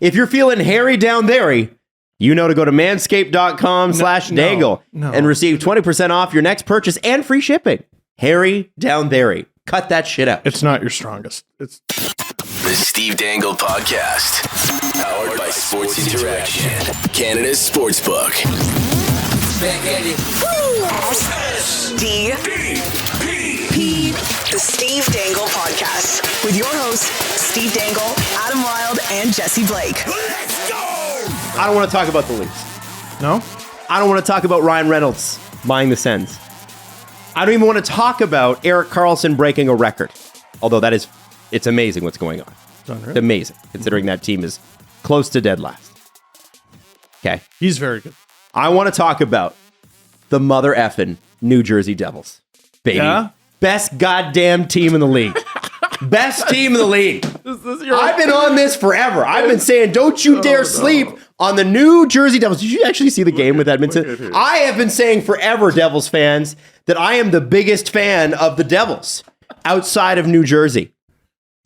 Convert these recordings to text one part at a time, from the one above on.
If you're feeling hairy down there, you know to go to manscaped.com/dangle and receive 20% off your next purchase and free shipping. Hairy down there. Cut that shit out. It's not your strongest. It's the Steve Dangle Podcast, powered by Sports Interaction, Canada's sportsbook. SDP, the Steve Dangle Podcast, with your hosts Steve Dangle, Adam Wylde, and Jesse Blake. Let's go! I don't want to talk about the Leafs. no. I don't want to talk about Ryan Reynolds buying the Sens. I don't even want to talk about Erik Karlsson breaking a record. Although it's amazing what's going on. It's amazing, considering that team is close to dead last. Okay. He's very good. I want to talk about the mother effing New Jersey Devils. Baby. Yeah? Best goddamn team in the league. Best team in the league. I've been on this forever. I've been saying, don't you dare sleep on the New Jersey Devils. Did you actually see the game with Edmonton? I have been saying forever, Devils fans, that I am the biggest fan of the Devils outside of New Jersey.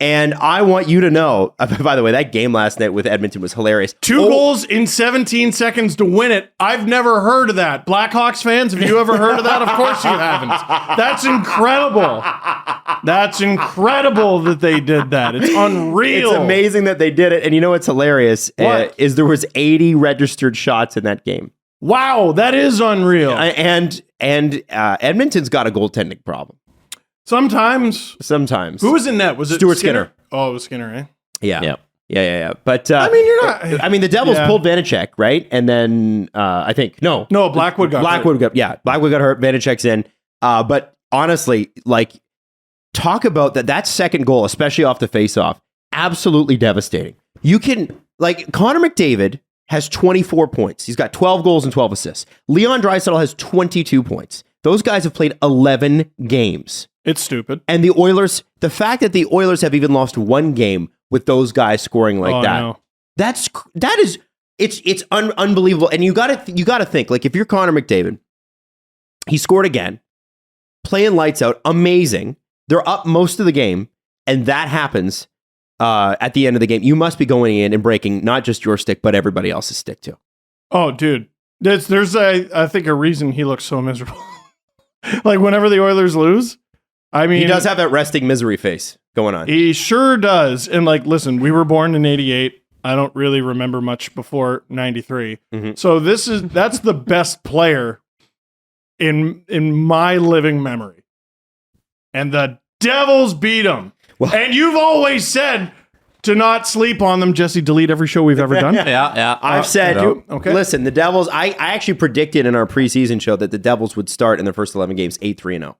And I want you to know, by the way, that game last night with Edmonton was hilarious. 2 goals in 17 seconds to win it. I've never heard of that. Blackhawks fans, have you ever heard of that? Of course you haven't. That's incredible. That's incredible that they did that. It's unreal. It's amazing that they did it. And you know what's hilarious? Is there was 80 registered shots in that game. Wow, that is unreal. And Edmonton's got a goaltending problem. Sometimes. Who was in net? Was it Stuart Skinner? Oh, it was Skinner, eh? Yeah. But I mean, you're not. I mean, the Devils pulled Vanacek, right? And then I think no, Blackwood got hurt. Blackwood got hurt. Vanacek's in. But honestly, like, talk about that second goal, especially off the faceoff, absolutely devastating. You can Connor McDavid has 24 points. He's got 12 goals and 12 assists. Leon Draisaitl has 22 points. Those guys have played 11 games. It's stupid. And the Oilers, the fact that the Oilers have even lost one game with those guys scoring like that, no. it's unbelievable. And you gotta think, like, if you're Connor McDavid, he scored again, playing lights out, amazing. They're up most of the game, and that happens at the end of the game. You must be going in and breaking not just your stick, but everybody else's stick too. Oh, dude, there's I think a reason he looks so miserable. Like, whenever the Oilers lose, I mean, he does have that resting misery face going on. He sure does. And listen, we were born in 88. I don't really remember much before 93. Mm-hmm. So that's the best player in my living memory. And the Devils beat him. Well, and you've always said to not sleep on them. Jesse, delete every show we've ever done. Yeah. I've said, okay. Listen, the Devils, I actually predicted in our preseason show that the Devils would start in their first 11 games 8-3-0.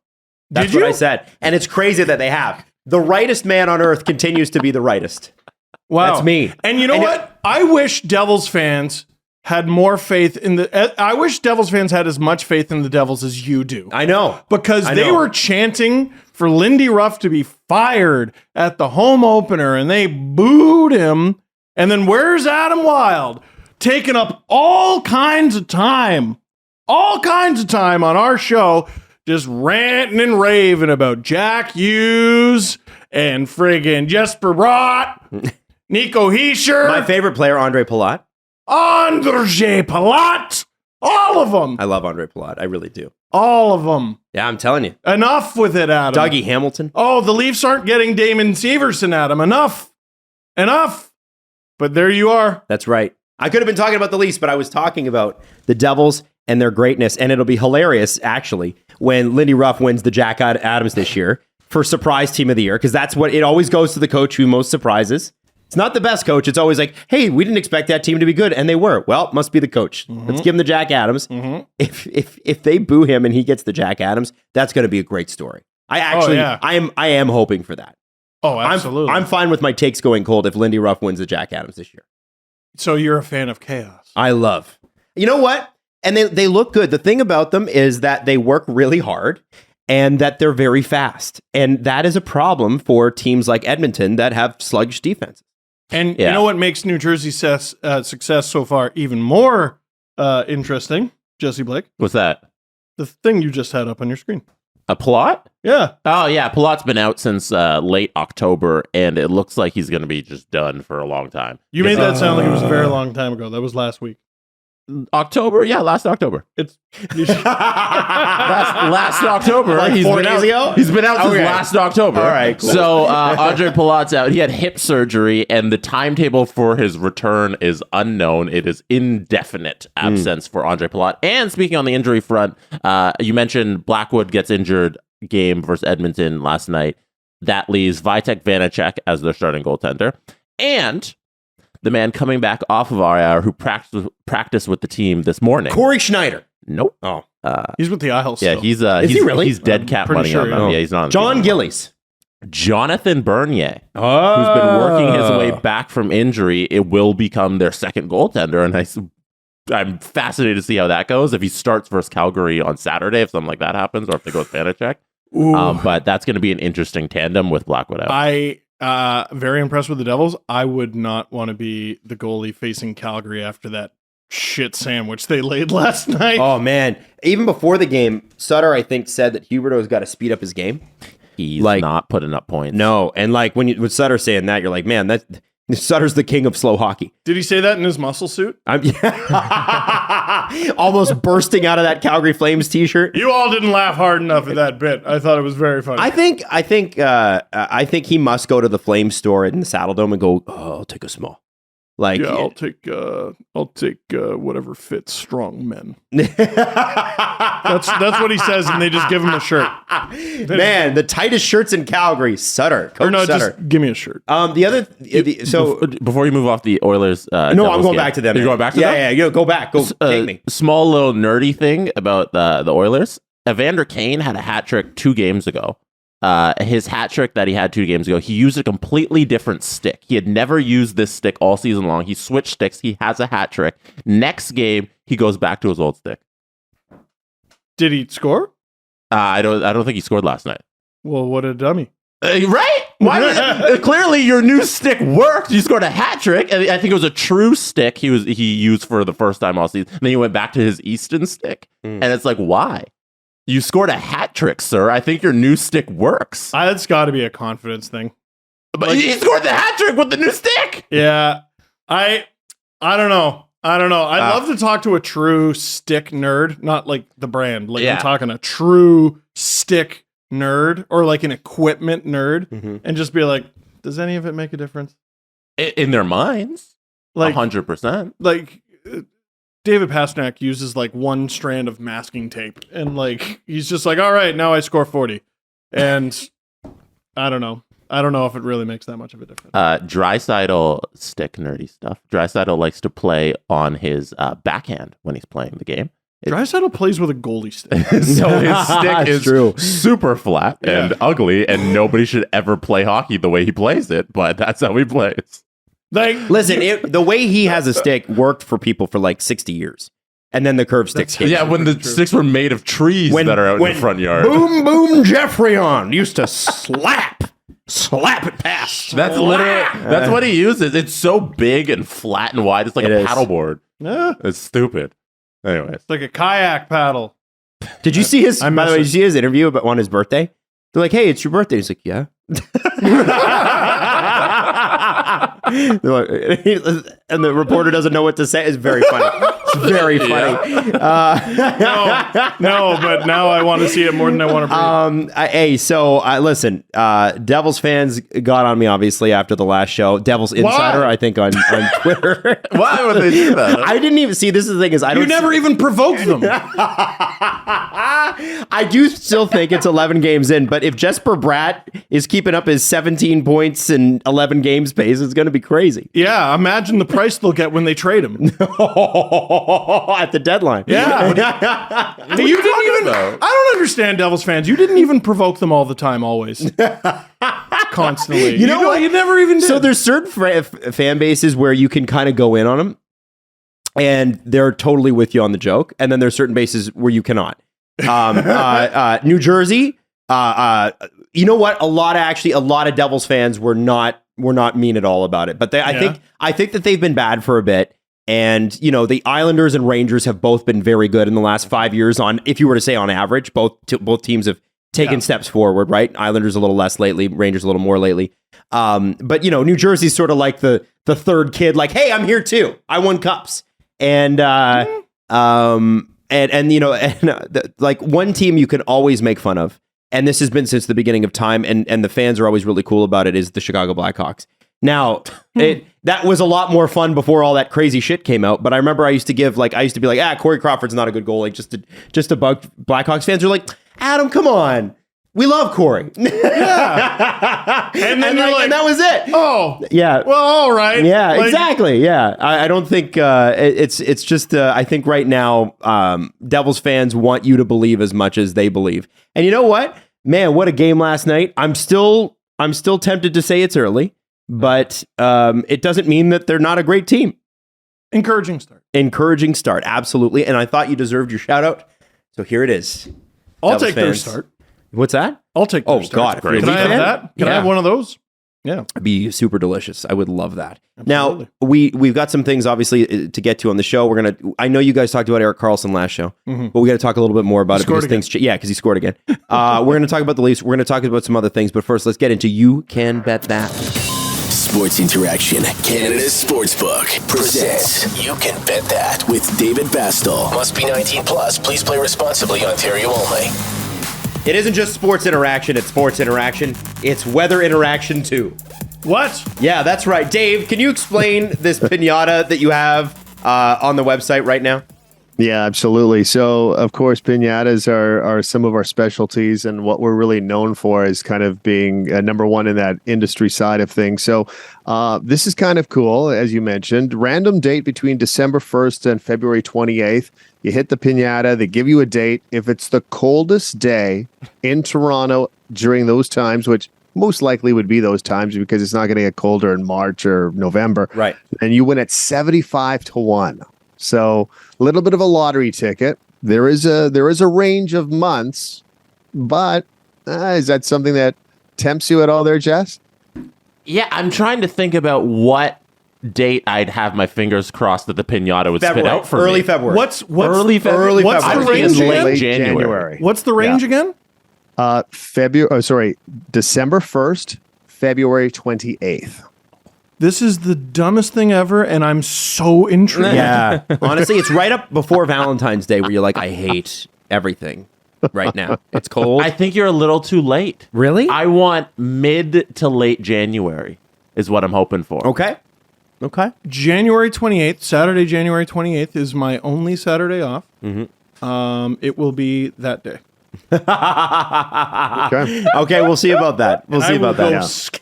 That's what I said. And it's crazy that they have. The rightest man on earth continues to be the rightest. Wow. That's me. And you know what? I wish Devils fans had more faith in I wish Devils fans had as much faith in the Devils as you do. I know. Because they were chanting for Lindy Ruff to be fired at the home opener, and they booed him. And then where's Adam Wylde? Taking up all kinds of time on our show, just ranting and raving about Jack Hughes and friggin' Jesper Bratt, Nico Hischier. My favorite player, Andre Palat. Andre Palat. All of them. I love Andre Palat. I really do. All of them. Yeah, I'm telling you. Enough with it, Adam. Dougie Hamilton. Oh, the Leafs aren't getting Damon Severson, Adam. Enough. But there you are. That's right. I could have been talking about the Leafs, but I was talking about the Devils and their greatness. And it'll be hilarious, actually, when Lindy Ruff wins the Jack Adams this year for surprise team of the year, because that's what it always goes to, the coach who most surprises. It's not the best coach. It's always like, hey, we didn't expect that team to be good, and they were. Well, must be the coach. Mm-hmm. Let's give him the Jack Adams. Mm-hmm. If they boo him and he gets the Jack Adams, that's going to be a great story. I am hoping for that. Oh, absolutely. I'm fine with my takes going cold if Lindy Ruff wins the Jack Adams this year. So you're a fan of chaos. I love. You know what? And they look good. The thing about them is that they work really hard and that they're very fast. And that is a problem for teams like Edmonton that have sluggish defenses. And you know what makes New Jersey's success so far even more interesting, Jesse Blake? What's that? The thing you just had up on your screen. A Palat? Yeah. Oh, yeah. Palat's been out since late October, and it looks like he's going to be just done for a long time. You made that sound like it was a very long time ago. That was last week. October? Yeah, last October. It's last October. Like He's 4 been days out, ago? He's been out since Okay. last October. All right, cool. So Andre Palat's out. He had hip surgery, and the timetable for his return is unknown. It is indefinite absence for Andre Palat. And speaking on the injury front, you mentioned Blackwood gets injured game versus Edmonton last night. That leaves Vitek Vanacek as their starting goaltender. And the man coming back off of IR who practiced with the team this morning. Corey Schneider. Nope. Oh. he's with the Isles. Yeah, still. Is he really? He's dead cat pretty money sure, on them. yeah. Yeah, he's not. on the John team. Gillies. Jonathan Bernier, Oh. who's been working his way back from injury. It will become their second goaltender, and I'm fascinated to see how that goes. If he starts versus Calgary on Saturday, if something like that happens, or if they go with Vanacek. But that's going to be an interesting tandem with Blackwood out. I very impressed with the Devils. I would not want to be the goalie facing Calgary after that shit sandwich they laid last night. Oh, man. Even before the game, Sutter, I think, said that Huberdeau's got to speed up his game. He's like- not putting up points. No. And like when Sutter's saying that, you're like, man, Sutter's the king of slow hockey. Did he say that in his muscle suit? I'm almost bursting out of that Calgary Flames t-shirt. You all didn't laugh hard enough at that bit. I thought it was very funny. I think he must go to the Flames store in the Saddle Dome and go, oh, I'll take a small. Like, yeah, I'll take whatever fits strong men. That's what he says, and they just give him a shirt. man, the tightest shirts in Calgary, Coach Sutter. Just give me a shirt. Before you move off the Oilers, no, I'm Devils going game- back to them. You're man. going back to them? Yeah, go back. Go take me. Small little nerdy thing about the Oilers. Evander Kane had a hat trick 2 games ago. His hat trick that he had 2 games ago, he used a completely different stick. He had never used this stick all season long. He switched sticks. He has a hat trick. Next game, he goes back to his old stick. Did he score? I don't think he scored last night. Well, what a dummy. Right? Why? Clearly, your new stick worked. You scored a hat trick, and I think it was a true stick he used for the first time all season. And then he went back to his Easton stick, and it's like, why? You scored a hat trick, sir. I think your new stick works. That's got to be a confidence thing. But he scored the hat trick with the new stick. Yeah, I don't know. I'd love to talk to a true stick nerd, not like the brand. Like I'm talking a true stick nerd or like an equipment nerd, and just be like, does any of it make a difference? In their minds, Like 100%. Like David Pastrnak uses like one strand of masking tape, and like he's just like, all right, now I score 40, and I don't know if it really makes that much of a difference. Draisaitl stick nerdy stuff. Draisaitl likes to play on his backhand when he's playing the game. Draisaitl plays with a goalie stick. So his stick is true. super flat and ugly, and nobody should ever play hockey the way he plays it, but that's how he plays. Like, Listen, the way he has a stick worked for people for like 60 years. And then the curve sticks came. Yeah, when the sticks were made of trees that are out in the front yard. Boom, boom, Jeffrey on used to slap it past. That's literally, that's what he uses. It's so big and flat and wide. It's like a paddleboard. yeah, It's stupid. Anyways. it's like a kayak paddle. Did you see his, I by the miss way, it. did you see his interview on his birthday? They're like, hey, it's your birthday. He's like, yeah. They're like, and the reporter doesn't know what to say. It's very funny. It's very funny. No, but now I want to see it more than I want to breathe. Listen, Devils fans got on me, obviously, after the last show. Devils Insider, I think, on Twitter. Why would they do that? I didn't even see. This is the thing is, I You don't. never even provoked them. I do still think it's 11 games in, but if Jesper Bratt is keeping up his 17 points and 11 games pace, it's going to be crazy. Yeah, imagine the price they'll get when they trade him. At the deadline. Yeah. You didn't even. I don't understand Devils fans. You didn't even provoke them all the time, always. Constantly. You know what? You never even did. So there's certain fan bases where you can kind of go in on them and they're totally with you on the joke. And then there's certain bases where you cannot. New Jersey, you know what? A lot of Devils fans were not mean at all about it. But I think that they've been bad for a bit. And, you know, the Islanders and Rangers have both been very good in the last 5 years on, if you were to say on average, both teams have taken steps forward, right? Islanders a little less lately, Rangers a little more lately. But New Jersey's sort of like the third kid, like, hey, I'm here too. I won cups. And like one team you can always make fun of, and this has been since the beginning of time, and the fans are always really cool about it, is the Chicago Blackhawks. Now, that was a lot more fun before all that crazy shit came out. But I remember I used to be like, Corey Crawford's not a good goalie, just to bug Blackhawks fans. Are like, Adam, come on. We love Corey. Yeah. and then and that was it. Oh. Yeah. Well, all right. Yeah, exactly. Yeah. I don't think it's just, I think right now, Devils fans want you to believe as much as they believe. And you know what? Man, what a game last night. I'm still tempted to say it's early, but it doesn't mean that they're not a great team. Encouraging start. Absolutely. And I thought you deserved your shout out. So here it is. I'll take their start. What's that? I'll take their start. God. Can I have that? Can I have one of those? Yeah. It'd be super delicious. I would love that. Absolutely. Now, we've got some things, obviously, to get to on the show. I know you guys talked about Erik Karlsson last show, but we got to talk a little bit more about it because things because he scored again. We're going to talk about the Leafs. We're going to talk about some other things, but first, let's get into You Can Bet That. Sports Interaction, Canada's Sportsbook, presents You Can Bet That with David Bastel. Must be 19 plus. Please play responsibly. Ontario only. It isn't just sports interaction, it's sports interaction. It's weather interaction too. What? Yeah, that's right. Dave, can you explain this piñata that you have on the website right now? Yeah, absolutely. So, of course, piñatas are some of our specialties, and what we're really known for is kind of being number one in that industry side of things. So, this is kind of cool, as you mentioned. Random date between December 1st and February 28th. You hit the piñata, they give you a date. If it's the coldest day in Toronto during those times, which most likely would be those times because it's not going to get colder in March or November, right? And you win at 75-1. So a little bit of a lottery ticket. There is a range of months, but is that something that tempts you at all there, Jess? Yeah, I'm trying to think about what date I'd have my fingers crossed that the piñata would spit out for early me. February. What's early February? What's the range again? Late January. What's the range again? December 1st, February 28th. This is the dumbest thing ever, and I'm so intrigued. Yeah. Honestly, it's right up before Valentine's Day where you're like, I hate everything right now. It's cold. I think you're a little too late. Really? I want mid to late January is what I'm hoping for. Okay. January 28th, Saturday, January 28th is my only Saturday off. Mm-hmm. It will be that day. Okay, we'll see about that. We'll see about that.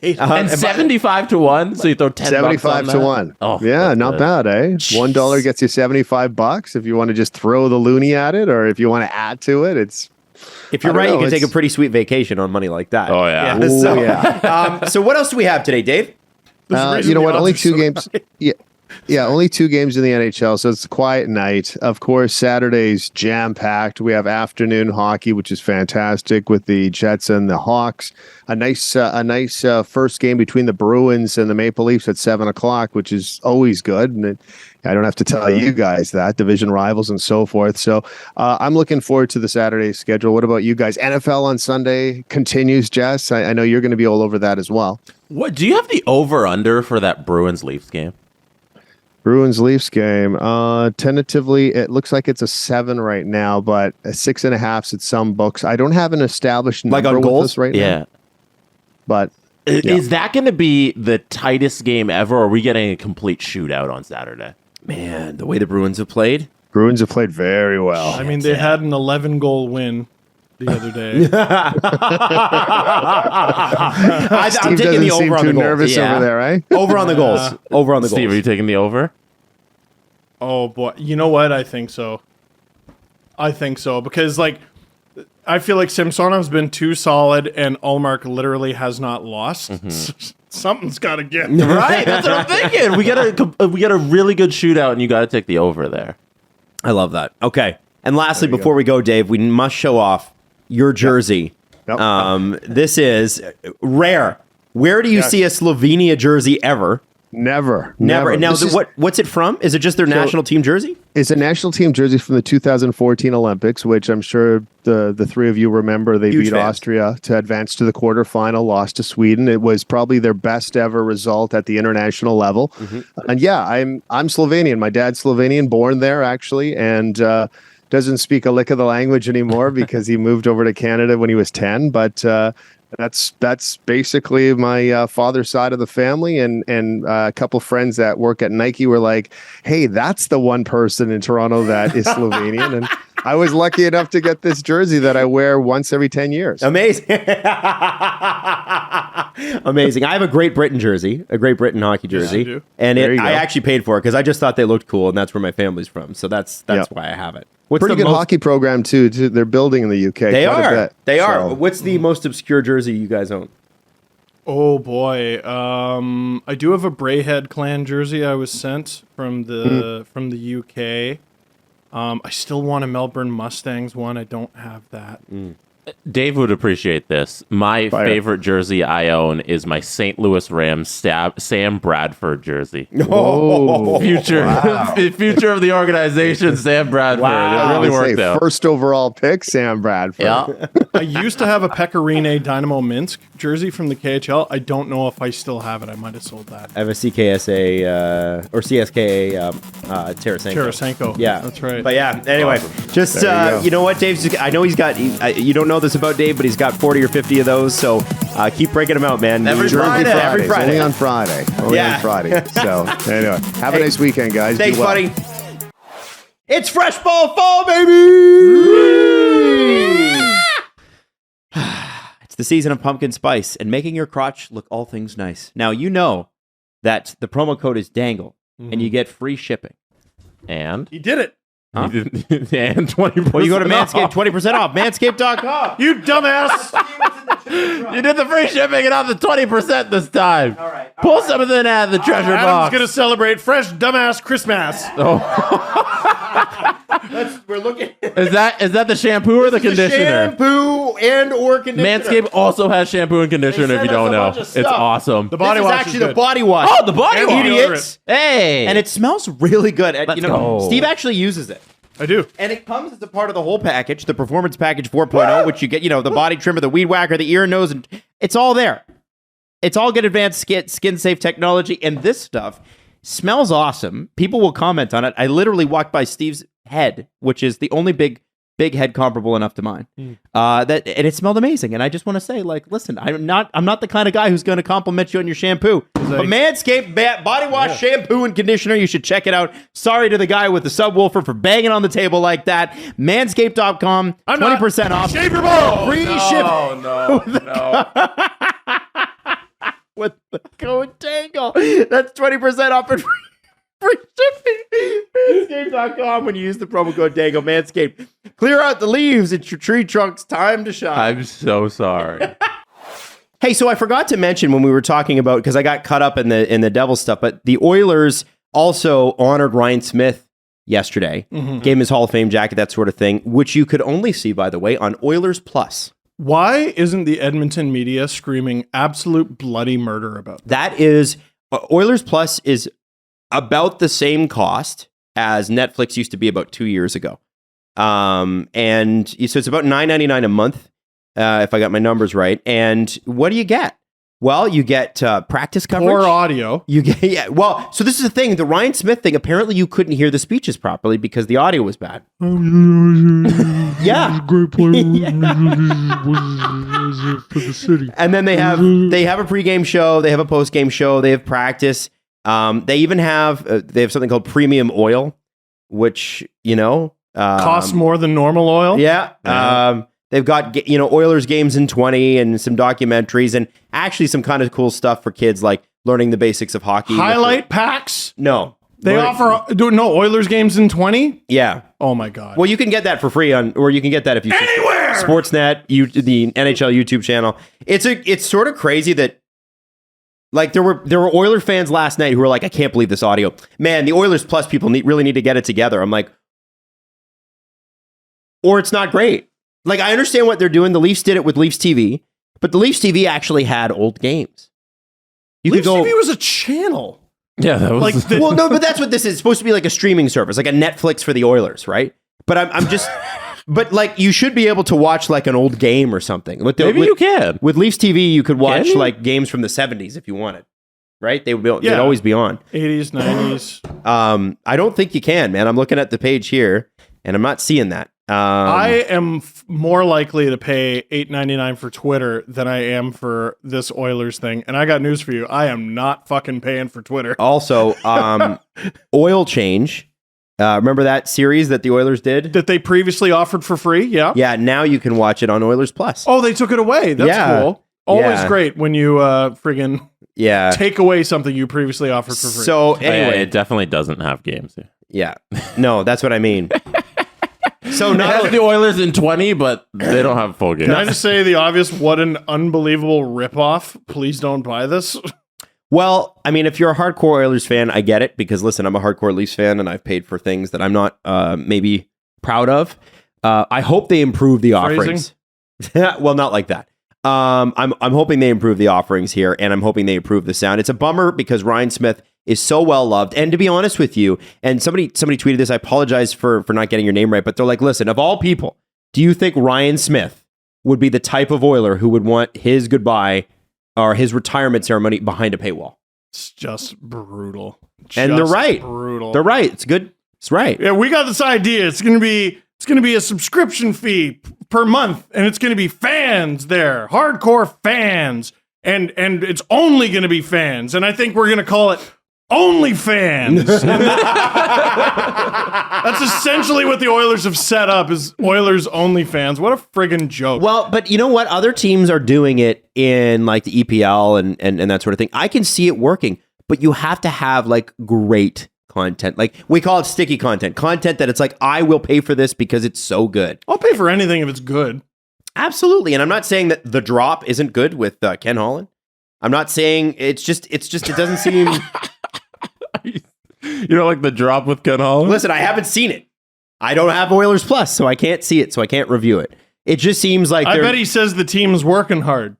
And 75-1, so you throw 10 bucks on that? 75-1. Oh, yeah, not good. bad, eh? $1 gets you $75 if you want to just throw the loony at it, or if you want to add to it, it's. If you're right, you can take a pretty sweet vacation on money like that. Oh yeah. So what else do we have today, Dave? You know what? Only two games. Yeah, only two games in the NHL, so it's a quiet night. Of course, Saturday's jam-packed. We have afternoon hockey, which is fantastic, with the Jets and the Hawks. A nice first game between the Bruins and the Maple Leafs at 7:00, which is always good. And I don't have to tell you guys that, division rivals and so forth. So I'm looking forward to the Saturday schedule. What about you guys? NFL on Sunday continues, Jess. I know you're going to be all over that as well. What do you have the over/under for that Bruins-Leafs game? Bruins-Leafs game. Tentatively, it looks like it's a 7 right now, but a 6.5 at some books. I don't have an established number on goals right now. But is that going to be the tightest game ever, or are we getting a complete shootout on Saturday? Man, the way the Bruins have played. Bruins have played very well. I mean, they had an 11-goal win the other day. I'm taking the over on the goals. Nervous over there, right? Over on the goals. Over on the goals. Steve, are you taking the over? Oh boy, you know what? I think so because I feel like Samsonov's been too solid, and Ullmark literally has not lost. Mm-hmm. Something's got to get right. That's what I'm thinking. We get a really good shootout, and you got to take the over there. I love that. Okay, and lastly, before we go, Dave, we must show off your jersey. Yep. This is rare. Where do you see a Slovenia jersey ever? Never. Now, what's it from? Is it just their national team jersey? It's a national team jersey from the 2014 Olympics, which I'm sure the three of you remember. They beat Austria to advance to the quarterfinal, lost to Sweden. It was probably their best ever result at the international level. And yeah, I'm Slovenian. My dad's Slovenian, born there actually, and doesn't speak a lick of the language anymore because he moved over to Canada when he was 10. But that's basically my father's side of the family, and a couple friends that work at Nike were like, hey, that's the one person in Toronto that is Slovenian. And I was lucky enough to get this jersey that I wear once every 10 years. Amazing. Amazing. I have a Great Britain jersey, a Great Britain hockey jersey. do. And I actually paid for it because I just thought they looked cool, and that's where my family's from. So that's why I have it. What's Pretty good hockey program too. They're building in the UK. They are. They are. So. What's the most obscure jersey you guys own? Oh boy, I do have a Brayhead clan jersey I was sent from the UK. I still want a Melbourne Mustangs one. I don't have that. Dave would appreciate this. My favorite jersey I own is my St. Louis Rams Sam Bradford jersey. Oh, future of the organization, Sam Bradford. Wow. It really worked out. First overall pick, Sam Bradford. Yeah. I used to have a Pecorine Dynamo Minsk jersey from the KHL. I don't know if I still have it. I might have sold that. I have a CKSA or CSKA Tarasenko. Yeah, that's right. But yeah, anyway, just you know what, Dave? I know he's got. You don't know this about Dave, but he's got 40 or 50 of those. So keep breaking them out, man. Every Friday. Only on Friday. On Friday. So anyway, have a nice weekend, guys. Thanks, Be well. buddy. It's Fresh Ball Fall, baby. It's the season of pumpkin spice and making your crotch look all things nice. Now you know that the promo code is Dangle, and you get free shipping. And He did it. Huh? and 20%. Well, you go to Manscaped, 20% off. Manscaped.com. You dumbass. You did the free shipping and not the 20% this time. All right. Pull something out of the treasure Adam's box. gonna celebrate fresh dumbass Christmas. We're looking. Is that the shampoo or the conditioner? Shampoo and or conditioner. Manscaped also has shampoo and conditioner. If you don't know, it's awesome. The body This is wash actually is the good. body wash. Oh, the body And wash. Idiots. Hey, And it smells really good. Let's go. Steve actually uses it. I do. And it comes as a part of the whole package, the Performance Package 4.0, which you get, the body trimmer, the weed whacker, the ear, nose, and it's all there. It's all good advanced skin-safe technology, and this stuff smells awesome. People will comment on it. I literally walked by Steve's head, which is the only big head comparable enough to mine. And it smelled amazing. And I just want to say, listen, I'm not the kind of guy who's going to compliment you on your shampoo. But Manscaped body wash, shampoo, and conditioner, you should check it out. Sorry to the guy with the subwoofer for banging on the table like that. Manscaped.com, 20% off. Shave your balls. Free shipping. no. With the code Dangle. That's 20% off and free shipping. Manscaped.com when you use the promo code Dangle. Manscaped. Clear out the leaves. It's your tree trunk's time to shine. I'm so sorry. Hey, so I forgot to mention when we were talking about, because I got caught up in the Devils stuff, but the Oilers also honored Ryan Smith yesterday. Gave him his Hall of Fame jacket, that sort of thing, which you could only see, by the way, on Oilers Plus. Why isn't the Edmonton media screaming absolute bloody murder about that? That is, Oilers Plus is about the same cost as Netflix used to be about 2 years ago. And so it's about $9.99 a month, if I got my numbers right. And what do you get? Well, you get practice coverage. Or audio. You get so this is the thing. The Ryan Smith thing. Apparently, you couldn't hear the speeches properly because the audio was bad. Yeah, great player for the city. and then they have a pregame show. They have a postgame show. They have practice. They even have something called premium oil, which Costs more than normal oil. Yeah. They've got, Oilers games in 20 and some documentaries and actually some kind of cool stuff for kids, like learning the basics of hockey. Highlight packs. No. They offer Oilers games in 20. Yeah. Oh my God. Well, you can get that for free or you can get that if you Anywhere! Sportsnet, the NHL YouTube channel. It's sort of crazy that there were Oiler fans last night who were like, I can't believe this audio. Man, the Oilers Plus people really need to get it together. I'm like, or it's not great. I understand what they're doing. The Leafs did it with Leafs TV, but the Leafs TV actually had old games. Leafs TV was a channel. Yeah, that was Like, Well, no, but that's what this is. It's supposed to be like a streaming service, like a Netflix for the Oilers, right? But I'm just, but like you should be able to watch like an old game or something. maybe you can. With Leafs TV, you could watch you? like games from the 70s if you wanted, right? They'd always be on. 80s, 90s. I don't think you can, man. I'm looking at the page here, and I'm not seeing that. I am more likely to pay $8.99 for Twitter than I am for this Oilers thing. And I got news for you. I am not fucking paying for Twitter. Also, Oil Change. Remember that series that the Oilers did? That they previously offered for free? Yeah. Yeah, now you can watch it on Oilers Plus. Oh, they took it away. That's Yeah. cool. Always Yeah. great when you friggin' Yeah. take away something you previously offered for free. So Yeah, anyway, it definitely doesn't have games. yeah. No, that's what I mean. So It not has the Oilers in 20, but they don't have full games. Can I just say the obvious? What an unbelievable ripoff. Please don't buy this. Well, I mean, if you're a hardcore Oilers fan, I get it because listen, I'm a hardcore Leafs fan and I've paid for things that I'm not maybe proud of. I hope they improve the offerings. Well, not like that. I'm hoping they improve the offerings here, and I'm hoping they improve the sound. It's a bummer because Ryan Smith is so well loved. And to be honest with you, and somebody tweeted this, I apologize for not getting your name right, but they're like, listen, of all people, do you think Ryan Smith would be the type of Oiler who would want his goodbye or his retirement ceremony behind a paywall? It's just brutal. And they're Just right. Brutal. They're right. It's good. It's right. Yeah, we got this idea. It's gonna be a subscription fee per month, and it's gonna be fans there, hardcore fans, and it's only gonna be fans. And I think we're gonna call it OnlyFans. That's essentially what the Oilers have set up is Oilers OnlyFans. What a friggin' joke. Well, but you know what? Other teams are doing it in like the EPL and that sort of thing. I can see it working, but you have to have like great content. Like we call it sticky content that it's like, I will pay for this because it's so good. I'll pay for anything if it's good. Absolutely. And I'm not saying that The Drop isn't good with Ken Holland. I'm not saying it doesn't seem... You know, like The Drop with Ken Holland? Listen, I haven't seen it. I don't have Oilers Plus, so I can't see it, so I can't review it. It just seems like I bet he says the team's working hard. a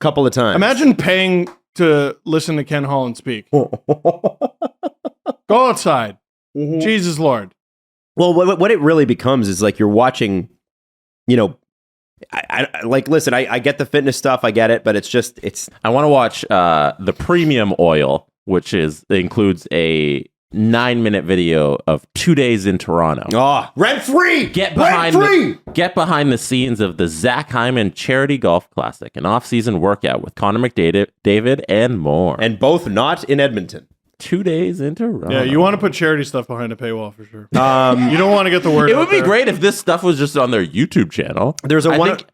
couple of times. Imagine paying to listen to Ken Holland speak. Go outside. Jesus Lord. Well, what it really becomes is like you're watching, you know, I like, listen, I get the fitness stuff, I get it, but it's I want to watch the Premium Oil, which includes a 9-minute video of 2 days in Toronto. Rent free. Get behind the scenes of the Zach Hyman Charity Golf Classic, an off-season workout with Connor McDavid and more. And both not in Edmonton. 2 days in Toronto. Yeah, you want to put charity stuff behind a paywall for sure. You don't want to get the word It out would be there. great if this stuff was just on their YouTube channel.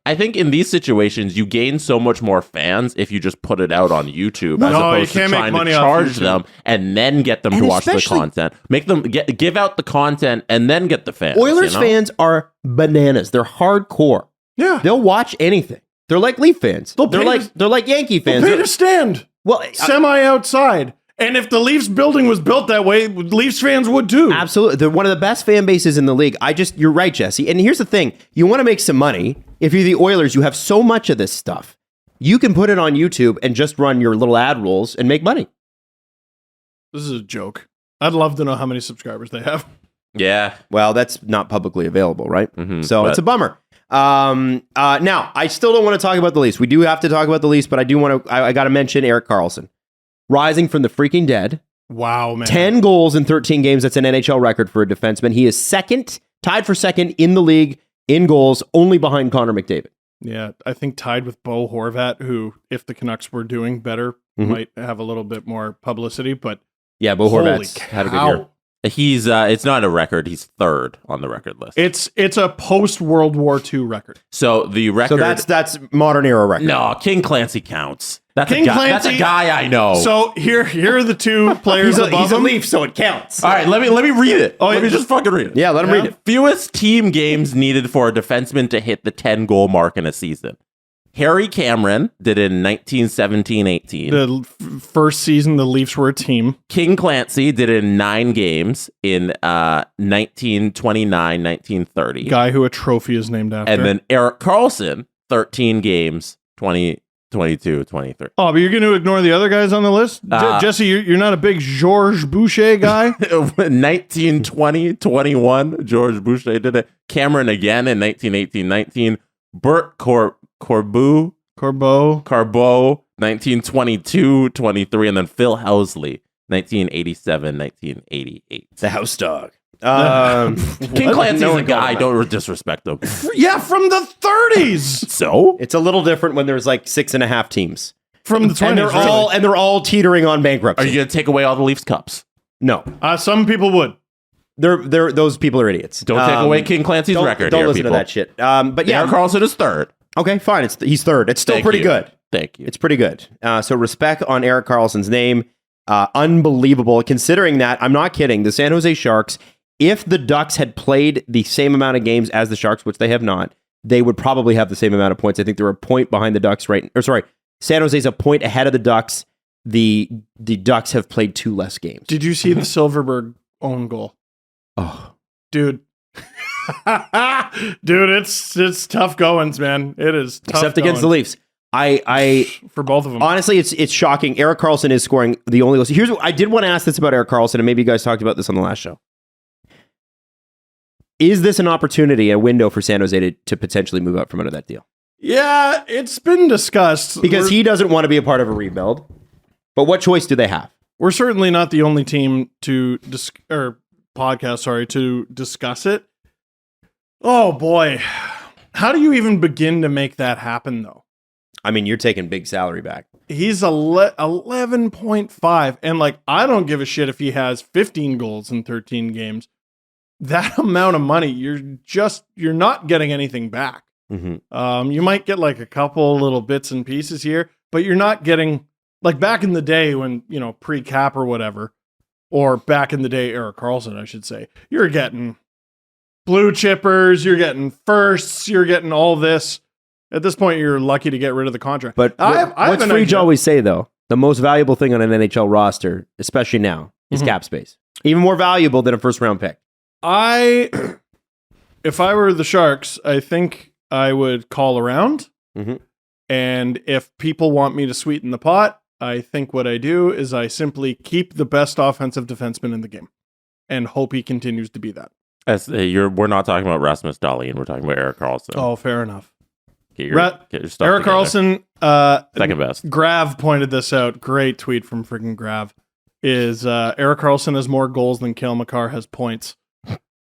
I think in these situations you gain so much more fans if you just put it out on YouTube as No, you opposed to can't make trying money to off charge YouTube. them and then get them And to watch the especially- content. Make them give out the content and then get the fans. Oilers you know? fans are bananas. They're hardcore. Yeah. They'll watch anything. They're like Leaf fans. They're like Yankee fans. Pay to stand. Well, Semi outside. And if the Leafs building was built that way, Leafs fans would too. absolutely. They're one of the best fan bases in the league. You're right, Jesse. And here's the thing. You want to make some money. If you're the Oilers, you have so much of this stuff. You can put it on YouTube and just run your little ad rolls and make money. This is a joke. I'd love to know how many subscribers they have. Yeah. Well, that's not publicly available, right? Mhm, So but- it's a bummer. Now, I still don't want to talk about the Leafs. We do have to talk about the Leafs, but I do want to. I got to mention Erik Karlsson. Rising from the freaking dead. Wow, man. 10 goals in 13 games. That's an NHL record for a defenseman. He is tied for second in the league in goals, only behind Connor McDavid. Yeah, I think tied with Bo Horvat, who, if the Canucks were doing better, might have a little bit more publicity. But Yeah, Bo holy Horvat's had a good year. cow. He's it's not a record. He's third on the record list. It's a post World War II record. So the record. So that's modern era record. no, King Clancy counts. That's King a guy. Clancy- That's a guy I know. So here are the two players above He's a him. Leaf, so it counts. all right, let me read it. Let me just fucking read it. Yeah, let him read it. Fewest team games needed for a defenseman to hit the 10-goal mark in a season. Harry Cameron did it in 1917-18. The first season, the Leafs were a team. King Clancy did it in 9 games in 1929-1930. Guy who a trophy is named after. And then Erik Karlsson, 13 games, 22, 23. Oh, but you're going to ignore the other guys on the list? Jesse, you're not a big Georges Boucher guy? 1920, 21, Georges Boucher did it. Cameron again in 1918-19. Bert Corbeau, 1922, 23, and then Phil Housley, 1987, 1988. The house dog. King Clancy's a guy. Don't disrespect him. Yeah, from the 30s. So It's a little different when there's like 6.5 teams. From the 20s. And they're all teetering on bankruptcy. are you going to take away all the Leafs cups? No. Some people would. Those people are idiots. Don't take away King Clancy's record. Don't here, listen people. to that shit. But yeah, Erik Karlsson is third. okay, fine. He's third. It's still Thank pretty you. good. Thank you. It's pretty good. So respect on Erik Karlsson's name. Unbelievable. Considering that, I'm not kidding. The San Jose Sharks, if the Ducks had played the same amount of games as the Sharks, which they have not, they would probably have the same amount of points. I think they're a point behind the Ducks San Jose's a point ahead of the Ducks. The Ducks have played 2 less games. Did you see the Silverberg own goal? Oh, Dude. Dude, it's tough goings, man. It is tough except against the goings. Leafs. I For both of them. honestly, it's shocking. Erik Karlsson is scoring the only goals. Here's what I did want to ask this about Erik Karlsson, and maybe you guys talked about this on the last show. Is this an opportunity, a window for San Jose to potentially move up from under that deal? Yeah, it's been discussed. Because he doesn't want to be a part of a rebuild. But what choice do they have? We're certainly not the only team to discuss it. Oh boy. How do you even begin to make that happen though? I mean, you're taking big salary back. He's 11.5 and like I don't give a shit if he has 15 goals in 13 games. That amount of money, you're not getting anything back. Mm-hmm. You might get like a couple little bits and pieces here, but you're not getting like back in the day when, pre-cap or whatever, or back in the day, Erik Karlsson, I should say, you're getting blue chippers, you're getting firsts, you're getting all this. At this point, you're lucky to get rid of the contract. But what's Freege always say, though? The most valuable thing on an NHL roster, especially now, is cap space. Even more valuable than a first-round pick. If I were the Sharks, I think I would call around. Mm-hmm. And if people want me to sweeten the pot, I think what I do is I simply keep the best offensive defenseman in the game and hope he continues to be that. We're not talking about Rasmus Dahlin. We're talking about Erik Karlsson. Oh, fair enough. Get your stuff Erik together. Karlsson, Second best. Grav pointed this out. Great tweet from freaking Grav. Is Erik Karlsson has more goals than Cale Makar has points.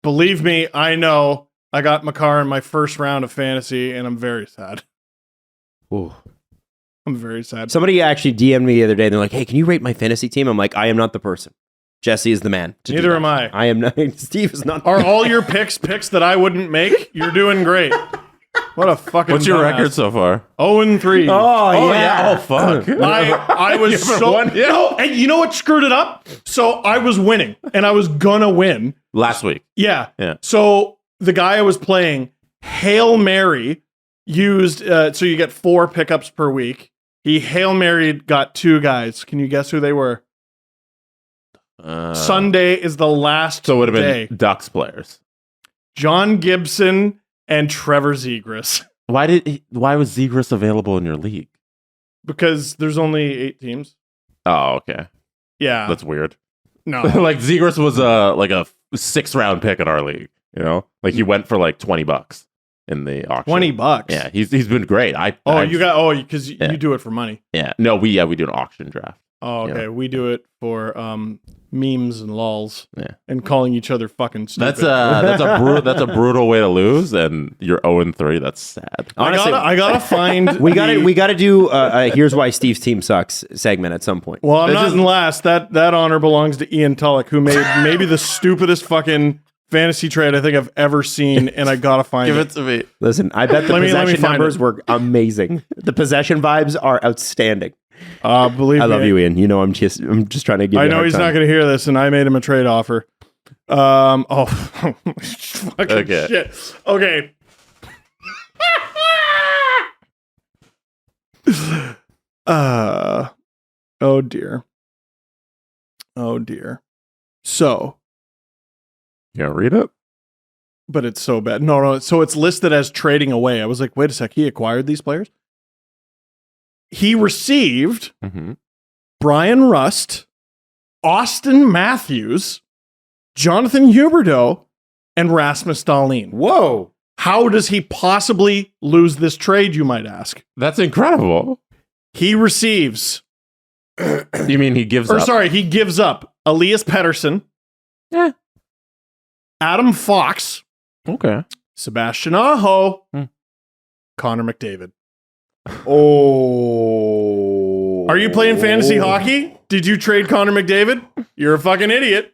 Believe me, I know. I got Makar in my first round of fantasy, and I'm very sad. Ooh. I'm very sad. Somebody actually DM'd me the other day, and they're like, hey, can you rate my fantasy team? I'm like, I am not the person. Jesse is the man. Neither am I. I am not. Steve is not. Are all your picks that I wouldn't make? You're doing great. What a fucking What's your dumbass. record so far? 0-3. Oh, yeah. Oh, fuck. I was so won yet? no, and you know what screwed it up? So I was winning, and I was gonna win Last week. Yeah. Yeah. So the guy I was playing, Hail Mary, used so you get 4 pickups per week. He Hail Married got 2 guys. Can you guess who they were? Sunday is the last So it would have day. been Ducks players. John Gibson and Trevor Zegras. Why was Zegras available in your league? Because there's only 8 teams. Oh, okay. Yeah. That's weird. No. Like Zegras was a 6th-round pick in our league. Like he went for like $20 in the auction. $20. Yeah, he's been great. Because Yeah. you do it for money. Yeah. No, we do an auction draft. Oh, okay. Yeah. We do it for memes and lols. Yeah. And calling each other fucking stupid. That's a brutal way to lose, and you're 0-3. That's sad. Honestly, I gotta find. we gotta do. Here's why Steve's team sucks segment at some point. Well, I'm This not is- in last. That honor belongs to Ian Tulloch, who made maybe the stupidest fucking fantasy trade I think I've ever seen, and I gotta find Give it. it to me. Listen, I bet the Let me possession find numbers it. were amazing. The possession vibes are outstanding. Believe I me, love you, Ian. I'm just trying to give you I a know hard he's time. not going to hear this, and I made him a trade offer. Fucking Okay. shit. Okay. Oh dear. Oh dear. So, You gonna read it? but it's so bad. No. So it's listed as trading away. I was like, wait a sec. He acquired these players? he received Mhm. Brian Rust, Auston Matthews, Jonathan Huberdeau, and Rasmus Dahlin. Whoa. How does he possibly lose this trade, you might ask? That's incredible. He receives, You mean he gives up? he gives up Elias Pettersson, Yeah. Adam Fox, Okay. Sebastian Aho, Hmm. Connor McDavid. Oh. Are you playing fantasy hockey? Did you trade Connor McDavid? You're a fucking idiot.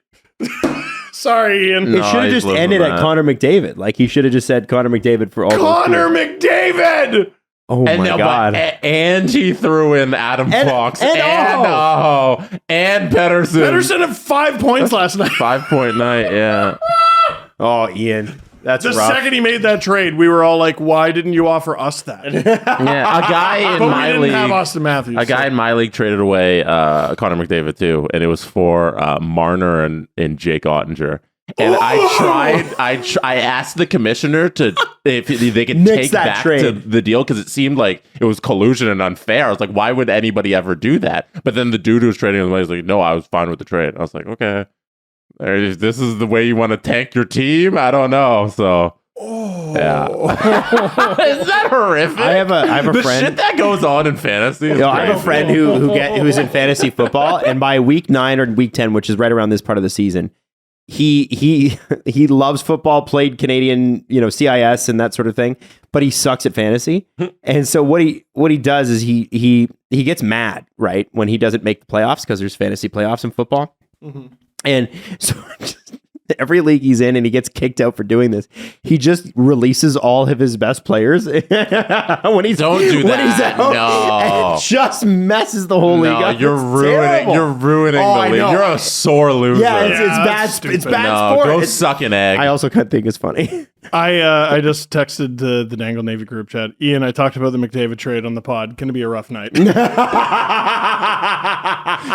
Sorry, Ian. It No, should have he's just living ended that. at Connor McDavid. Like he should have just said Connor McDavid for all Connor those McDavid! Oh my no, God. and he threw in Adam And- Fox and Aho and Pettersson. Pettersson had 5 points last night. 5-point night. Yeah. Oh, Ian. That's The rough. second he made that trade, we were all like, why didn't you offer us that? Yeah. A guy in But we my didn't have league. Auston Matthews. A guy in my league traded away Connor McDavid too, and it was for Marner and Jake Ottinger. And I asked the commissioner to if they could Nix take that back trade. to the deal because it seemed like it was collusion and unfair. I was like, why would anybody ever do that? But then the dude who was trading away was like, no, I was fine with the trade. I was like, okay, if this is the way you want to tank your team, I don't know. So. Yeah. Is that horrific? I have a the friend. shit that goes on in fantasy. Is I have a crazy. friend who's in fantasy football, and by week 9 or week 10, which is right around this part of the season, he loves football, played Canadian, CIS and that sort of thing, but he sucks at fantasy. And so what he does is he gets mad, right, when he doesn't make the playoffs because there's fantasy playoffs in football. Mm-hmm. And so every league he's in and he gets kicked out for doing this, he just releases all of his best players when he's Don't do when he's that. out, No. and just messes the whole league No, up. you're It's ruining. terrible. You're ruining Oh, the I league. know. You're a sore loser. Yeah, it's Yeah, bad. that's It's stupid. bad no, sport. go It's- suck an egg. I also kind of think it's funny. I just texted the Dangle Navy group chat. Ian, I talked about the McDavid trade on the pod. Going to be a rough night. Dude,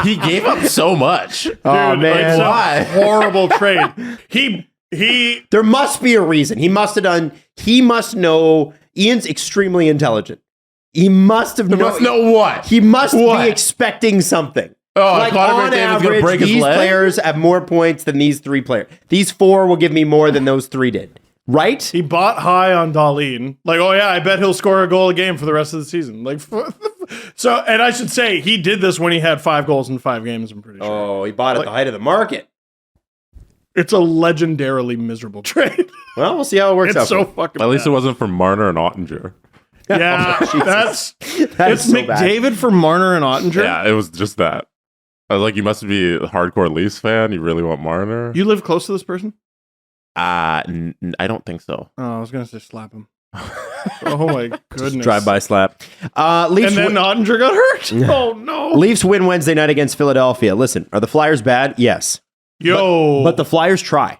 he gave up so much. Oh man, it's a Why? horrible trade. He there must be a reason. He must know. Ian's extremely intelligent. He must have Must know what? He must What? be expecting something. Oh, like Connor on McDavid's gonna average, break his these leg? players have more points than these 3 players. These 4 will give me more than those 3 did. Right? He bought high on Dahlin. Like, oh yeah, I bet he'll score a goal a game for the rest of the season. Like, so, and I should say he did this when he had 5 goals in 5 games. I'm pretty sure. Oh, he bought at the height of the market. It's a legendarily miserable trade. Well, we'll see how it works out. It's so for him. fucking. At least it bad. wasn't from Marner and Ottinger. Yeah, that's That it's is so bad. McDavid for Marner and Ottinger. Yeah, it was just that. I was like, you must be a hardcore Leafs fan. You really want Marner? You live close to this person? I don't think so. Oh, I was gonna say slap him. Oh my goodness! Drive-by slap. And Leafs then Ottinger got hurt. Oh no! Leafs win Wednesday night against Philadelphia. Listen, are the Flyers bad? Yes. Yo, But the Flyers try.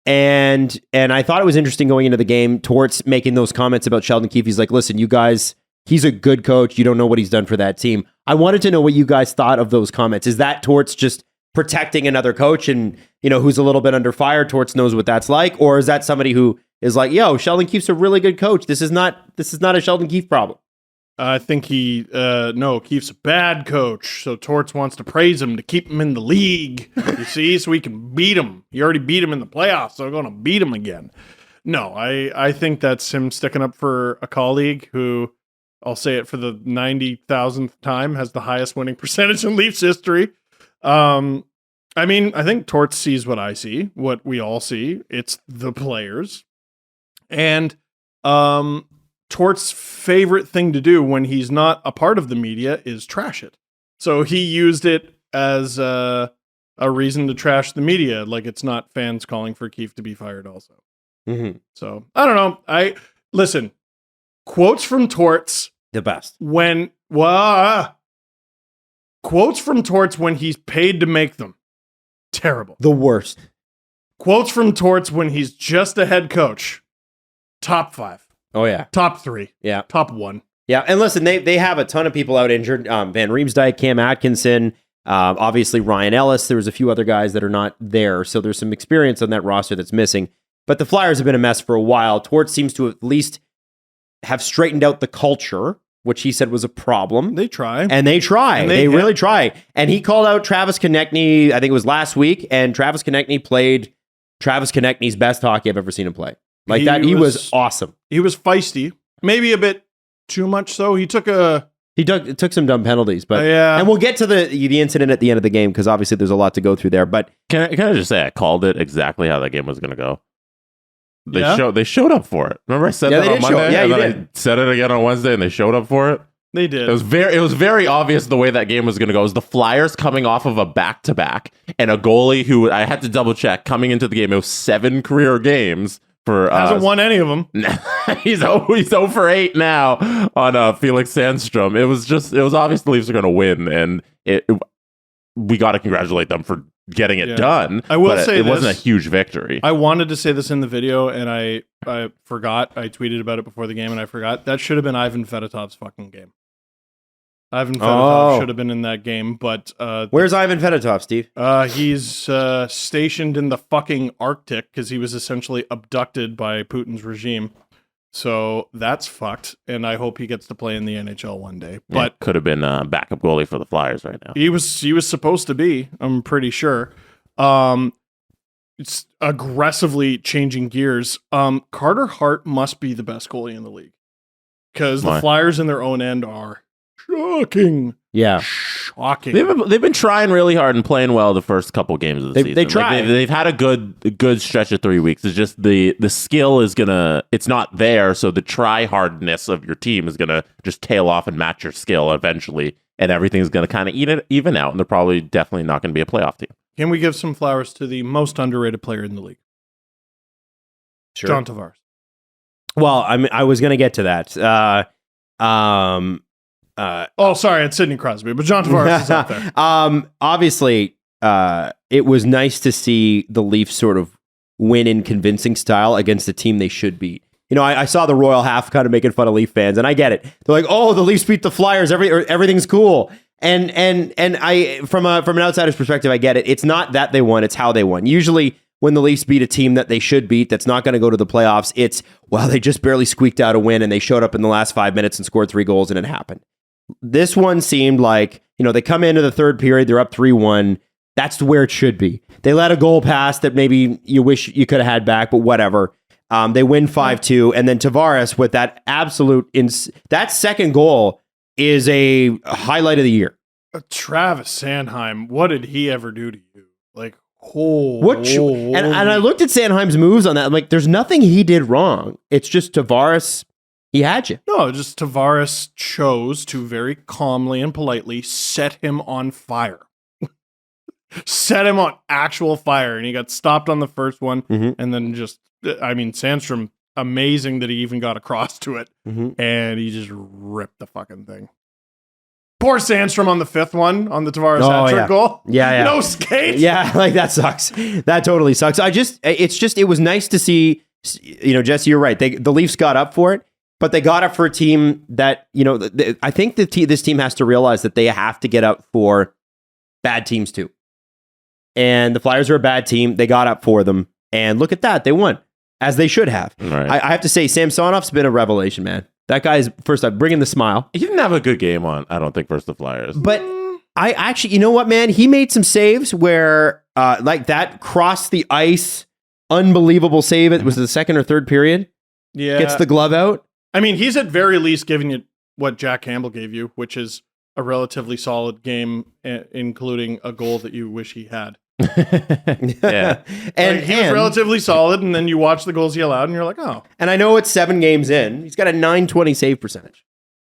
And I thought it was interesting going into the game, Torts making those comments about Sheldon Keefe. He's like, listen, you guys, he's a good coach. You don't know what he's done for that team. I wanted to know what you guys thought of those comments. Is that Torts just protecting another coach and, who's a little bit under fire? Torts knows what that's like. Or is that somebody who is like, yo, Sheldon Keefe's a really good coach. This is not a Sheldon Keefe problem. I think Keefe's a bad coach. So Torts wants to praise him to keep him in the league. You see, so he can beat him. He already beat him in the playoffs, so we're going to beat him again. No, I think that's him sticking up for a colleague who, I'll say it for the 90,000th time, has the highest winning percentage in Leafs history. I think Torts sees what I see, what we all see. It's the players. And Torts' favorite thing to do when he's not a part of the media is trash it. So he used it as a reason to trash the media. Like it's not fans calling for Keefe to be fired also. Mm-hmm. So I don't know. Listen, quotes from Torts The best. quotes from Torts when he's paid to make them. Terrible. The worst. Quotes from Torts when he's just a head coach. Top 5. Oh, yeah. Top 3. Yeah. Top 1. Yeah, and listen, they have a ton of people out injured. Van Riemsdyk, Cam Atkinson, obviously Ryan Ellis. There was a few other guys that are not there, so there's some experience on that roster that's missing. But the Flyers have been a mess for a while. Torts seems to at least have straightened out the culture which he said was a problem. They try. And they try. And they really try. And he called out Travis Konechny, I think it was last week, and Travis Konechny played Travis Konechny's best hockey I've ever seen him play. He was awesome. He was feisty. Maybe a bit too much so. He took some dumb penalties, but and we'll get to the incident at the end of the game because obviously there's a lot to go through there. But can I just say I called it exactly how that game was going to go. They showed up for it. Remember I said that on Monday? And then I said it again on Wednesday, and they showed up for it. They did. It was very obvious the way that game was going to go. It was the Flyers coming off of a back-to-back and a goalie who I had to double check coming into the game. It was 7 career games for hasn't won any of them. he's 0 for 8 now on Felix Sandstrom. It was obvious the Leafs are going to win, and we got to congratulate them for getting it done. I will say it wasn't a huge victory. I wanted to say this in the video, and I forgot. I tweeted about it before the game, and I forgot. That should have been Ivan Fedotov's fucking game. Ivan Fedotov should have been in that game, but where's Ivan Fedotov, Steve? He's stationed in the fucking Arctic because he was essentially abducted by Putin's regime. So that's fucked, and I hope he gets to play in the NHL one day. But could have been a backup goalie for the Flyers right now. He was supposed to be, I'm pretty sure. It's aggressively changing gears. Carter Hart must be the best goalie in the league because the Flyers in their own end are shocking. Yeah. Shocking. They've been trying really hard and playing well the first couple games of the season. They tried. They've had a good stretch of 3 weeks. It's just the skill is it's not there, so the try hardness of your team is gonna just tail off and match your skill eventually, and everything's gonna kind of even out, and they're probably definitely not gonna be a playoff team. Can we give some flowers to the most underrated player in the league? Sure. John Tavares. Well, I was gonna get to that. Sorry, it's Sidney Crosby, but John Tavares is up there. Obviously, it was nice to see the Leafs sort of win in convincing style against a team they should beat. You know, I saw the Royal Half kind of making fun of Leaf fans, and I get it. They're like, "Oh, the Leafs beat the Flyers. Everything's cool." And I, from an outsider's perspective, I get it. It's not that they won; it's how they won. Usually, when the Leafs beat a team that they should beat, that's not going to go to the playoffs, it's they just barely squeaked out a win, and they showed up in the last 5 minutes and scored 3 goals, and it happened. This one seemed like, they come into the third period, they're up 3-1. That's where it should be. They let a goal pass that maybe you wish you could have had back, but whatever. They win 5-2, and then Tavares with that that second goal is a highlight of the year. Travis Sanheim, what did he ever do to you? Like, and I looked at Sanheim's moves on that. I'm like, there's nothing he did wrong. It's just Tavares. He had you. No, just Tavares chose to very calmly and politely set him on fire. Set him on actual fire. And he got stopped on the first one. Mm-hmm. And then Sandstrom, amazing that he even got across to it. Mm-hmm. And he just ripped the fucking thing. Poor Sandstrom on the 5th one, on the Tavares hat-trick goal. Yeah. No skate. Yeah, that sucks. That totally sucks. It was nice to see, Jesse, you're right. The Leafs got up for it. But they got up for a team that, I think this team has to realize that they have to get up for bad teams too. And the Flyers are a bad team. They got up for them. And look at that. They won, as they should have. Right. I have to say, Samsonov's been a revelation, man. That guy's, first off, bringing the smile. He didn't have a good game I don't think, versus the Flyers. But I actually, you know what, man? He made some saves where, that crossed the ice, unbelievable save. It was the second or third period. Yeah. Gets the glove out. I mean, he's at very least giving you what Jack Campbell gave you, which is a relatively solid game, including a goal that you wish he had. Yeah. And he was relatively solid, and then you watch the goals he allowed, and you're like, oh. And I know it's 7 games in. He's got a .920 save percentage.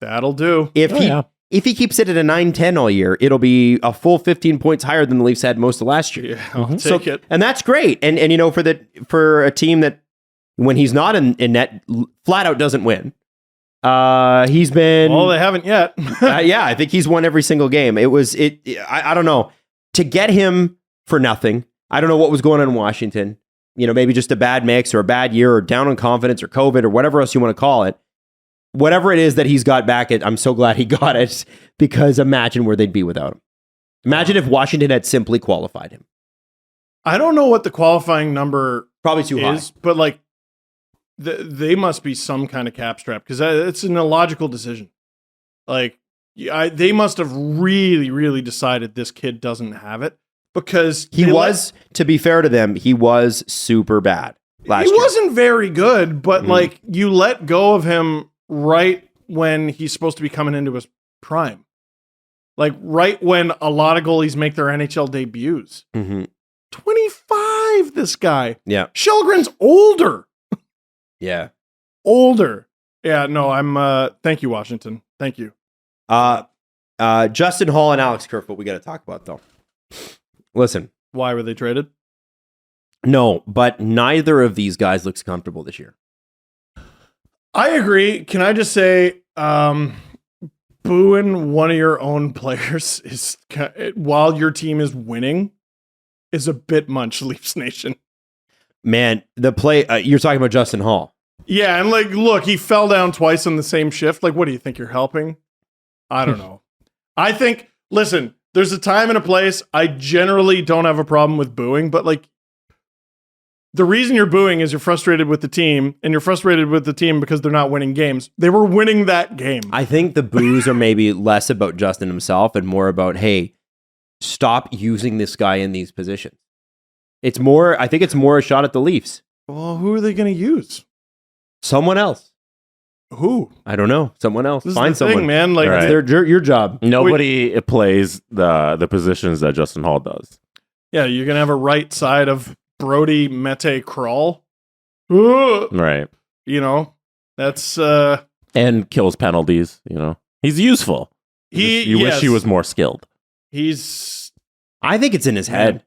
That'll do. If he keeps it at a .910 all year, it'll be a full 15 points higher than the Leafs had most of last year. Yeah, I'll take it. And that's great. And for a team that, when he's not in net, flat out doesn't win. He's been... Well, they haven't yet. Yeah, I think he's won every single game. I don't know. To get him for nothing, I don't know what was going on in Washington. Maybe just a bad mix or a bad year or down on confidence or COVID or whatever else you want to call it. Whatever it is that he's got back, I'm so glad he got it, because imagine where they'd be without him. Imagine if Washington had simply qualified him. I don't know what the qualifying number probably too high, but they must be some kind of cap strap, because it's an illogical decision. Like, they must have really, really decided this kid doesn't have it because He was, to be fair to them, he was super bad last year. He wasn't very good, but like you let go of him right when he's supposed to be coming into his prime. Like right when a lot of goalies make their NHL debuts. 25, this guy. Yeah. Shelgren's older. Yeah. Older. Yeah, no, I'm thank you, Washington. Thank you. Justin Holl and Alex Kerfoot, we got to talk about, though. Listen. Why were they traded? No, but neither of these guys looks comfortable this year. I agree. Can I just say, booing one of your own players is while your team is winning is a bit much, Leafs Nation. Man, the play you're talking about Justin Holl. Yeah, and like, look, he fell down twice in the same shift. Like, what do you think you're helping? I don't know. I think, listen, there's a time and a place. I generally don't have a problem with booing, but like, the reason you're booing is you're frustrated with the team, and you're frustrated with the team because they're not winning games. They were winning that game. I think the boos are maybe less about Justin himself and more about, hey, stop using this guy in these positions. It's more, I think it's more a shot at the Leafs. Well, who are they going to use? Someone else. Who? I don't know. Someone else. This Find is the thing, someone, man. Like, Right. It's your job. Nobody plays the positions that Justin Holl does. yeah, you're going to have a right side of Brody, Mete, Crawl. Ugh. Right. You know, that's And kills penalties, you know. He's useful. You wish he was more skilled. He's I think it's in his head.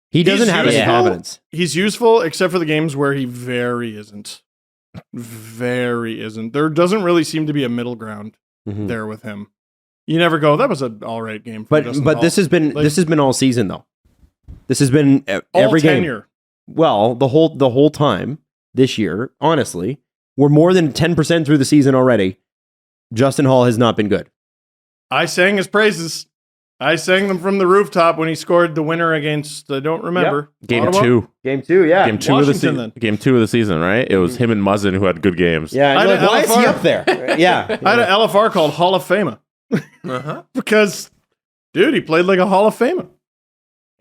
He doesn't have any useful. confidence. He's useful except for the games where he very isn't. Very isn't. There doesn't really seem to be a middle ground there with him. You never go, that was an all right game for Justin But Holl. this has been all season though. This has been all every game. tenure. Well, the whole time this year, honestly, we're more than 10% through the season already. Justin Holl has not been good. I sang his praises. I sang them from the rooftop when he scored the winner against, I don't remember. Game Ottawa? 2. Game 2, yeah. Game 2 of the Washington, season. then. Game 2 of the season, right? It was him and Muzzin who had good games. Yeah, I you're had like, why is he LFR. up there? Yeah. I had an LFR called Hall of Famer. Because, dude, he played like a Hall of Famer.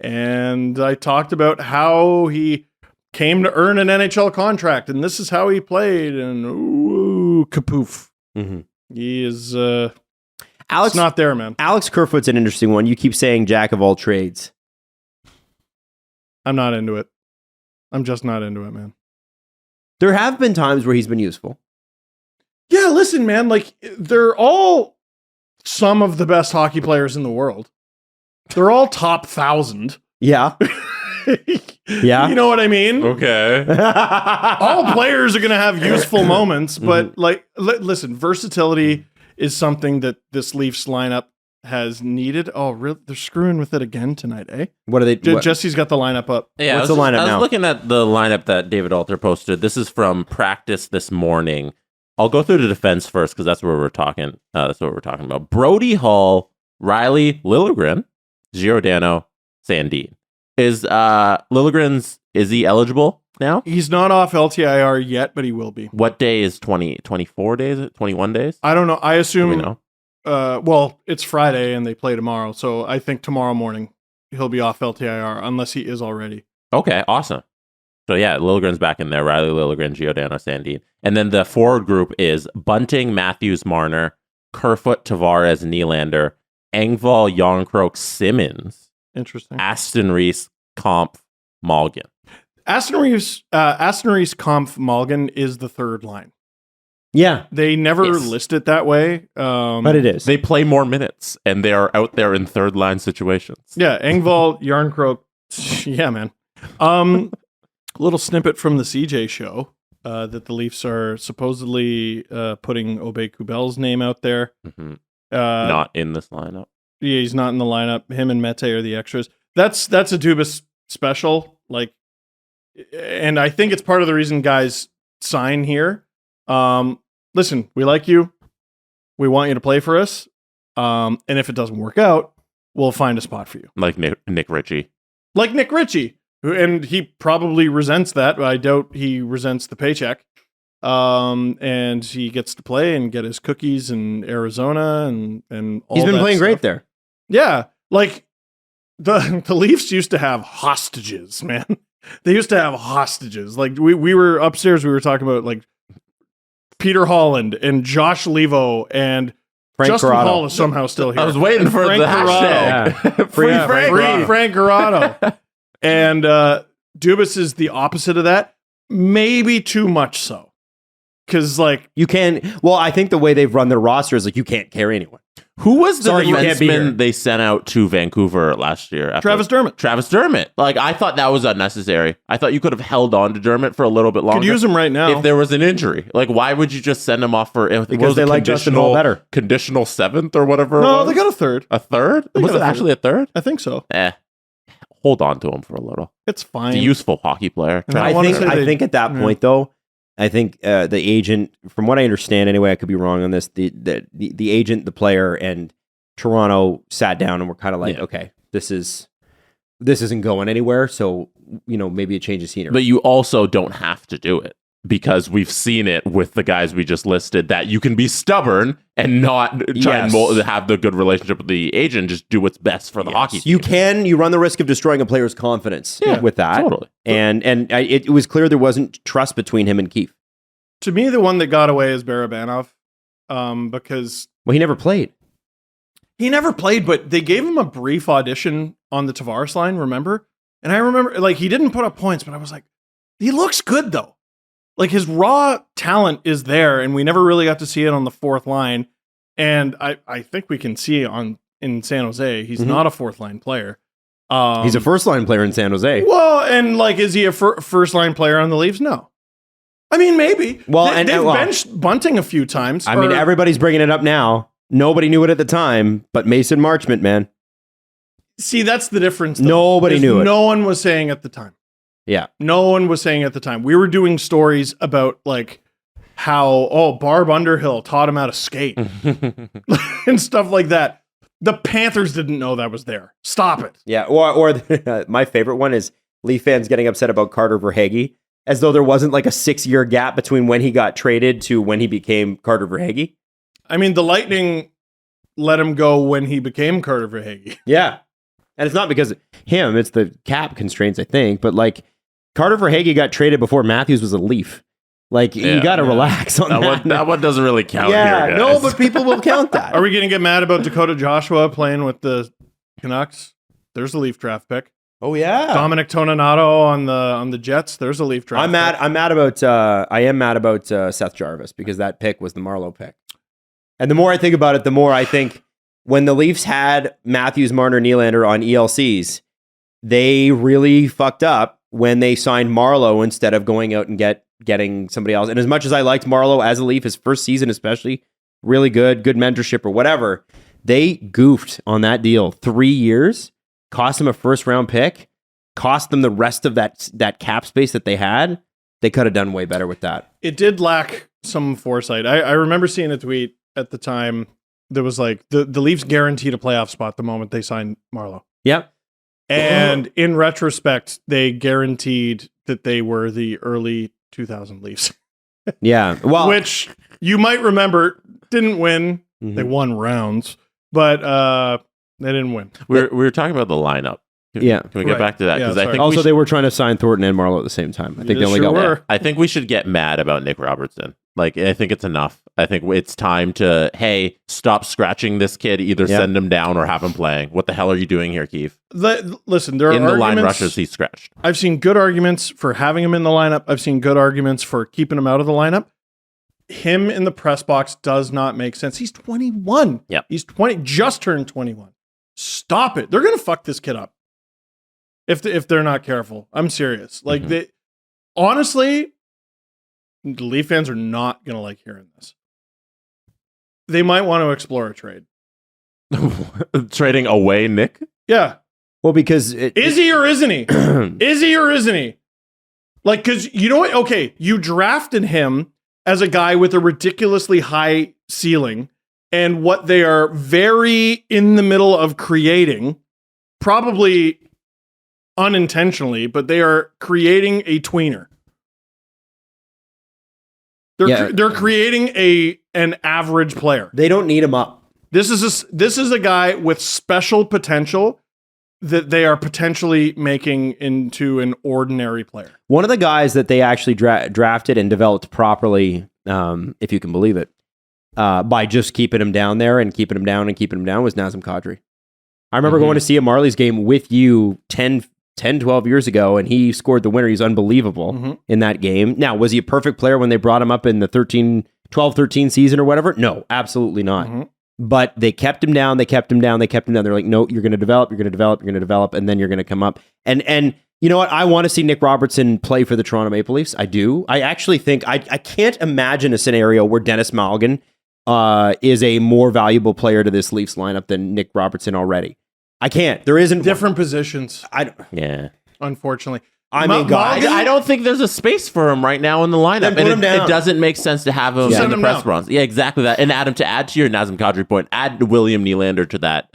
And I talked about how he came to earn an NHL contract, and this is how he played, and ooh, kapoof. Mhm. He is Alex, it's not there, man. Alex Kerfoot's an interesting one. You keep saying jack of all trades. I'm not into it. I'm just not into it, man. There have been times where he's been useful. Yeah, listen, man, like, they're all some of the best hockey players in the world. They're all top 1,000. Yeah. Yeah. You know what I mean? Okay. All players are going to have useful moments, but like, listen, versatility is something that this Leafs lineup has needed. Oh, really? They're screwing with it again tonight, eh? What are they? What? Jesse's got the lineup up. Yeah, What's the lineup I was now? looking at the lineup that David Alter posted. This is from practice this morning. I'll go through the defense first because that's where we're talking. That's what we're talking about. Brody Hall, Riley Liljegren, Giordano, Sandin. Is is he eligible now? He's not off LTIR yet, but he will be. What day is 24 days? 21 days? I don't know. I Do we assume, know? well, it's Friday and they play tomorrow. So I think tomorrow morning he'll be off LTIR unless he is already. Okay, awesome. So yeah, Liljegren's back in there. Riley Liljegren, Giordano, Sandin. And then the forward group is Bunting, Matthews, Marner, Kerfoot, Tavares, Nylander, Engvall, Yarncroke, Simmons, Interesting. Aston Reese, Kampf, Malgin. Aston Reese, Kampf, Malgin is the third line. Yeah. They never Yes. list it that way. But it is. They play more minutes, and they are out there in third line situations. Yeah, Engvall, Yarncroke. Yeah, man. Little snippet from the CJ show that the Leafs are supposedly putting Obey Kubel's name out there. Mhm. Uh, Not in this lineup. Yeah, he's not in the lineup. Him and Mete are the extras. That's a Dubas special. Like, and I think it's part of the reason guys sign here. Listen, we like you. We want you to play for us. And if it doesn't work out, we'll find a spot for you. Like Nick Ritchie. Like Nick Ritchie, and he probably resents that. But I doubt he resents the paycheck. And he gets to play and get his cookies in Arizona and all He's been that playing great stuff. there. Yeah, like the Leafs used to have hostages, man. They used to have hostages. Like we were upstairs, we were talking about like Peter Holland and Josh Levo and Frank Justin Corrado. Hall is somehow still here. I was waiting for Frank the Corrado. hashtag. Free Free Frank. Free Frank Corrado. And Dubas is the opposite of that. Maybe too much so. Because, like, You can. Well, I think the way they've run their roster is like you can't carry anyone. Who was the Sorry, you can't be here. defenseman they sent out to Vancouver last year? Travis Dermott. Travis Dermott. Like, I thought that was unnecessary. I thought you could have held on to Dermott for a little bit longer. Could use him right now. If there was an injury. Like, why would you just send him off for... Because they like Justin Hall better. Conditional 7th or whatever it No, was? they got a third. A third? They Was got it a third. actually a third? I think so. Hold on to him for a little. It's fine. He's a useful hockey player. And I wanna think. say I they- think at that point, though, I think the agent, from what I understand, anyway, I could be wrong on this. The agent, the player, and Toronto sat down and were kind of like, Yeah. okay, this isn't going anywhere. So maybe a change of scenery. But you also don't have to do it because we've seen it with the guys we just listed that you can be stubborn and not try and have the good relationship with the agent. Just do what's best for the hockey team. You run the risk of destroying a player's confidence with that. totally. And it was clear there wasn't trust between him and Keefe. To me, the one that got away is Barabanov. Because Well, he never played. he never played, but they gave him a brief audition on the Tavares line, remember? And I remember, like, he didn't put up points, but I was like, he looks good, though. Like, his raw talent is there, and we never really got to see it on the fourth line. And I think we can see in San Jose, he's not a fourth line player. He's a first line player in San Jose. Well, and like, is he a first line player on the Leafs? No. I mean, maybe. Well, they've benched Bunting a few times. I mean, everybody's bringing it up now. Nobody knew it at the time, but Mason Marchment, man. See, that's the difference. Though, Nobody is knew it. No one was saying at the time. Yeah. No one was saying at the time. We were doing stories about like how, Barb Underhill taught him how to skate and stuff like that. The Panthers didn't know that was there. Stop it. Yeah. Or my favorite one is Leaf fans getting upset about Carter Verhaeghe, as though there wasn't like a 6-year gap between when he got traded to when he became Carter Verhaeghe. I mean, the Lightning let him go when he became Carter Verhaeghe. Yeah. And it's not because of him, it's the cap constraints, I think. But like Carter Verhaeghe got traded before Matthews was a Leaf. Like, you got to relax on that. That one doesn't really count Yeah, here, guys. no, but people will count that. Are we going to get mad about Dakota Joshua playing with the Canucks? There's the Leaf draft pick. Oh yeah, Dominic Toninato on the Jets. There's a Leaf draft. I'm mad. I am mad about Seth Jarvis because that pick was the Marleau pick. And the more I think about it, the more I think when the Leafs had Matthews, Marner, Nylander on ELCs, they really fucked up when they signed Marleau instead of going out and getting somebody else. And as much as I liked Marleau as a Leaf, his first season especially, really good mentorship or whatever, they goofed on that deal. 3 years, cost them a first-round pick, cost them the rest of that cap space that they had. They could have done way better with that. It did lack some foresight. I remember seeing a tweet at the time that was like, the Leafs guaranteed a playoff spot the moment they signed Marleau. Yep. And in retrospect, they guaranteed that they were the early 2000 Leafs. Yeah. Well, Which you might remember didn't win. They won rounds, but they didn't win. We were talking about the lineup. Can we get back to that? Yeah, Because I sorry. think also, they were trying to sign Thornton and Marleau at the same time. I think they only got one. I think we should get mad about Nick Robertson. Like, I think it's enough. I think it's time to, hey, stop scratching this kid. Either send him down or have him playing. What the hell are you doing here, Keefe? Listen, there are In the line arguments. rushes, he's scratched. I've seen good arguments for having him in the lineup. I've seen good arguments for keeping him out of the lineup. Him in the press box does not make sense. He's 21. Yep. He's 20, just turned 21. Stop it. They're going to fuck this kid up if they're not careful. I'm serious. Like, honestly, the Leaf fans are not going to like hearing this. They might want to explore a trade. Trading away Nick? Yeah. Well, because Is he or isn't he? Is he or isn't he? Like, because you know what? Okay, you drafted him as a guy with a ridiculously high ceiling, and what they are very in the middle of creating, probably unintentionally, but they are creating a tweener. They're creating an average player. They don't need him up. This is a guy with special potential that they are potentially making into an ordinary player. One of the guys that they actually drafted and developed properly, if you can believe it, by just keeping him down there and keeping him down and keeping him down was Nazem Kadri. I remember going to see a Marlies game with you 10, 12 years ago, and he scored the winner. He's unbelievable in that game. Now, was he a perfect player when they brought him up in the 12-13 season or whatever? No, absolutely not. But they kept him down. They're like, no, you're going to develop, and then you're going to come up. And you know what? I want to see Nick Robertson play for the Toronto Maple Leafs. I do. I actually think I can't imagine a scenario where Dennis Malgin is a more valuable player to this Leafs lineup than Nick Robertson already. I can't. There isn't different positions. Unfortunately. I mean, guys, I don't think there's a space for him right now in the lineup. And it doesn't make sense to have him in the press runs. Yeah, exactly that. And Adam, to add to your Nazem Kadri point, add William Nylander to that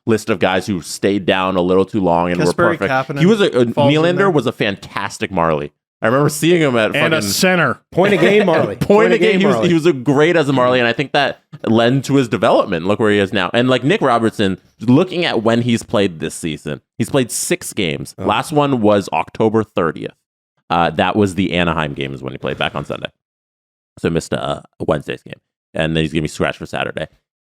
list of guys who stayed down a little too long and were perfect. Nylander was a fantastic Marley. I remember seeing him at a center. Point of game Marley. Point of game Marley. He was a great as a Marley, and I think that led to his development. Look where he is now. And like Nick Robertson, looking at when he's played this season, he's played 6 games. Last one was October 30th. That was the Anaheim game is when he played back on Sunday. So he missed Wednesday's game. And then he's going to be scratched for Saturday.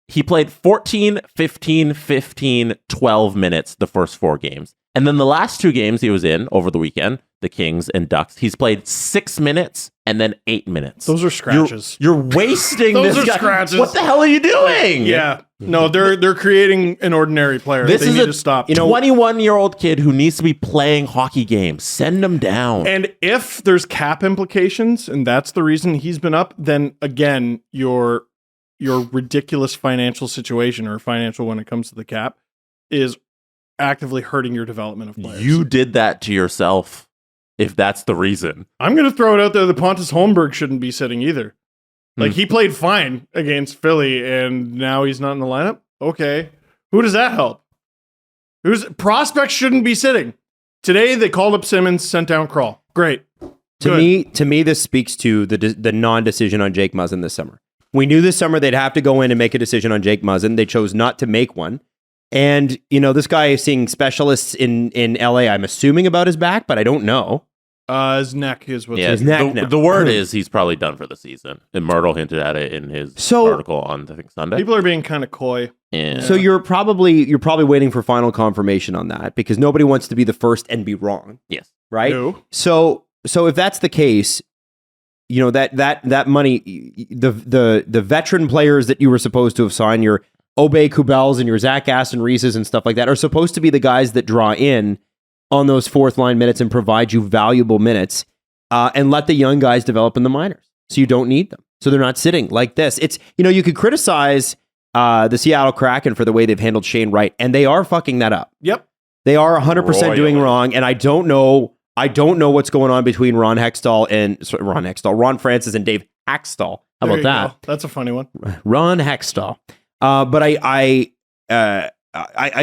He played 14, 15, 15, 12 minutes the first 4 games. And then the last 2 games he was in over the weekend, the Kings and Ducks, he's played 6 minutes and then 8 minutes. Those are scratches. You're wasting Those this are guy. Scratches. What the hell are you doing? Yeah. No, they're creating an ordinary player. They need to stop. 21-year-old kid who needs to be playing hockey games. Send him down. And if there's cap implications, and that's the reason he's been up, then again, your ridiculous financial situation or financial when it comes to the cap is actively hurting your development of players. You did that to yourself if that's the reason. I'm going to throw it out there that Pontus Holmberg shouldn't be sitting either. Like, he played fine against Philly, and now he's not in the lineup? Okay. Who does that help? Prospects shouldn't be sitting. Today, they called up Simmons, sent down Krall. Great. To me, this speaks to the non-decision on Jake Muzzin this summer. We knew this summer they'd have to go in and make a decision on Jake Muzzin. They chose not to make one. And, this guy is seeing specialists in LA, I'm assuming, about his back, but I don't know. His neck is what's his neck now. The word is he's probably done for the season. And Myrtle hinted at it in his article on, I think, Sunday. People are being kind of coy. Yeah. So you're probably waiting for final confirmation on that because nobody wants to be the first and be wrong. Yes. Right? No. So if that's the case, that money, the veteran players that you were supposed to have signed, your Obey Kubels and your Zach Aston Reeses and stuff like that, are supposed to be the guys that draw in on those fourth line minutes and provide you valuable minutes, and let the young guys develop in the minors. So you don't need them. So they're not sitting like this. It's, you could criticize the Seattle Kraken for the way they've handled Shane Wright, and they are fucking that up. Yep. They are 100% doing wrong, and I don't know what's going on between Ron Francis and Dave Haxtell. How about that? Go. That's a funny one. Ron Haxtell. But I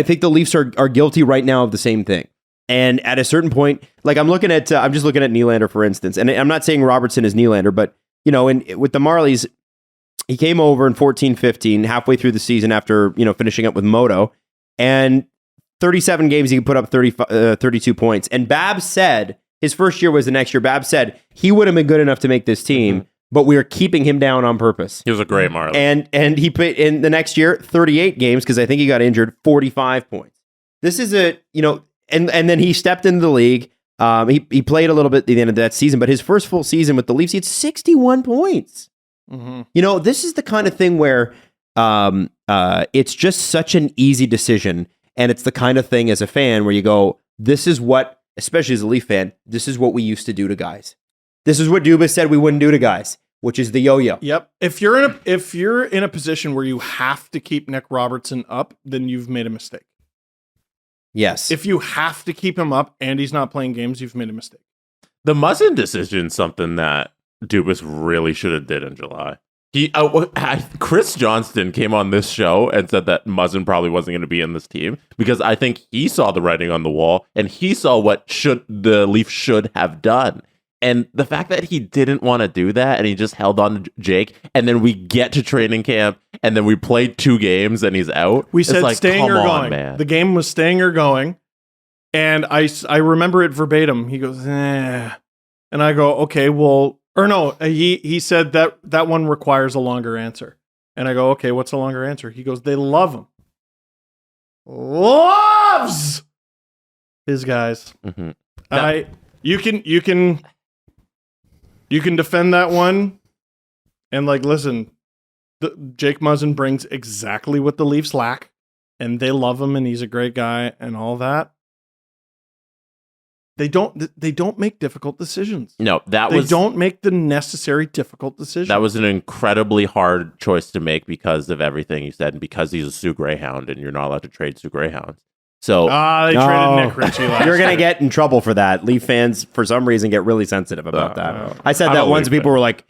think the Leafs are guilty right now of the same thing. And at a certain point, like I'm just looking at Nylander, for instance, and I'm not saying Robertson is Nylander, but with the Marlies, he came over in 14-15, halfway through the season after finishing up with Moto, and 37 games he could put up 32 points. And Babs said his first year was the next year. Babs said he would have been good enough to make this team. But we are keeping him down on purpose. He was a great Marley. And he played in the next year 38 games because I think he got injured, 45 points. This is and then he stepped into the league. He played a little bit at the end of that season, but his first full season with the Leafs, he had 61 points. This is the kind of thing where it's just such an easy decision. And it's the kind of thing as a fan where you go, this is what, especially as a Leaf fan, this is what we used to do to guys. This is what Dubas said we wouldn't do to guys, which is the yo-yo. Yep. If you're in a position where you have to keep Nick Robertson up, then you've made a mistake. Yes. If you have to keep him up and he's not playing games, you've made a mistake. The Muzzin decision is something that Dubas really should have did in July. Chris Johnston came on this show and said that Muzzin probably wasn't going to be in this team because I think he saw the writing on the wall and he saw what the Leafs should have done. And the fact that he didn't want to do that and he just held on to Jake, and then we get to training camp and then we played 2 games and he's out. We said like, staying or come on, going. man. The game was staying or going. And I remember it verbatim. He goes, eh. And I go, okay, well, or no, he said that one requires a longer answer. And I go, okay, what's a longer answer? He goes, they love him. Loves his guys. Mm-hmm. You can defend that one, and like, listen, Jake Muzzin brings exactly what the Leafs lack, and they love him, and he's a great guy, and all that. They don't make difficult decisions. No, they don't make the necessary difficult decisions. That was an incredibly hard choice to make because of everything you said, and because he's a Sioux Greyhound, and you're not allowed to trade Sioux Greyhounds. So they traded Nick Ritchie last You're going to get in trouble for that. Leaf fans, for some reason, get really sensitive about that. No. I said that once. People were like,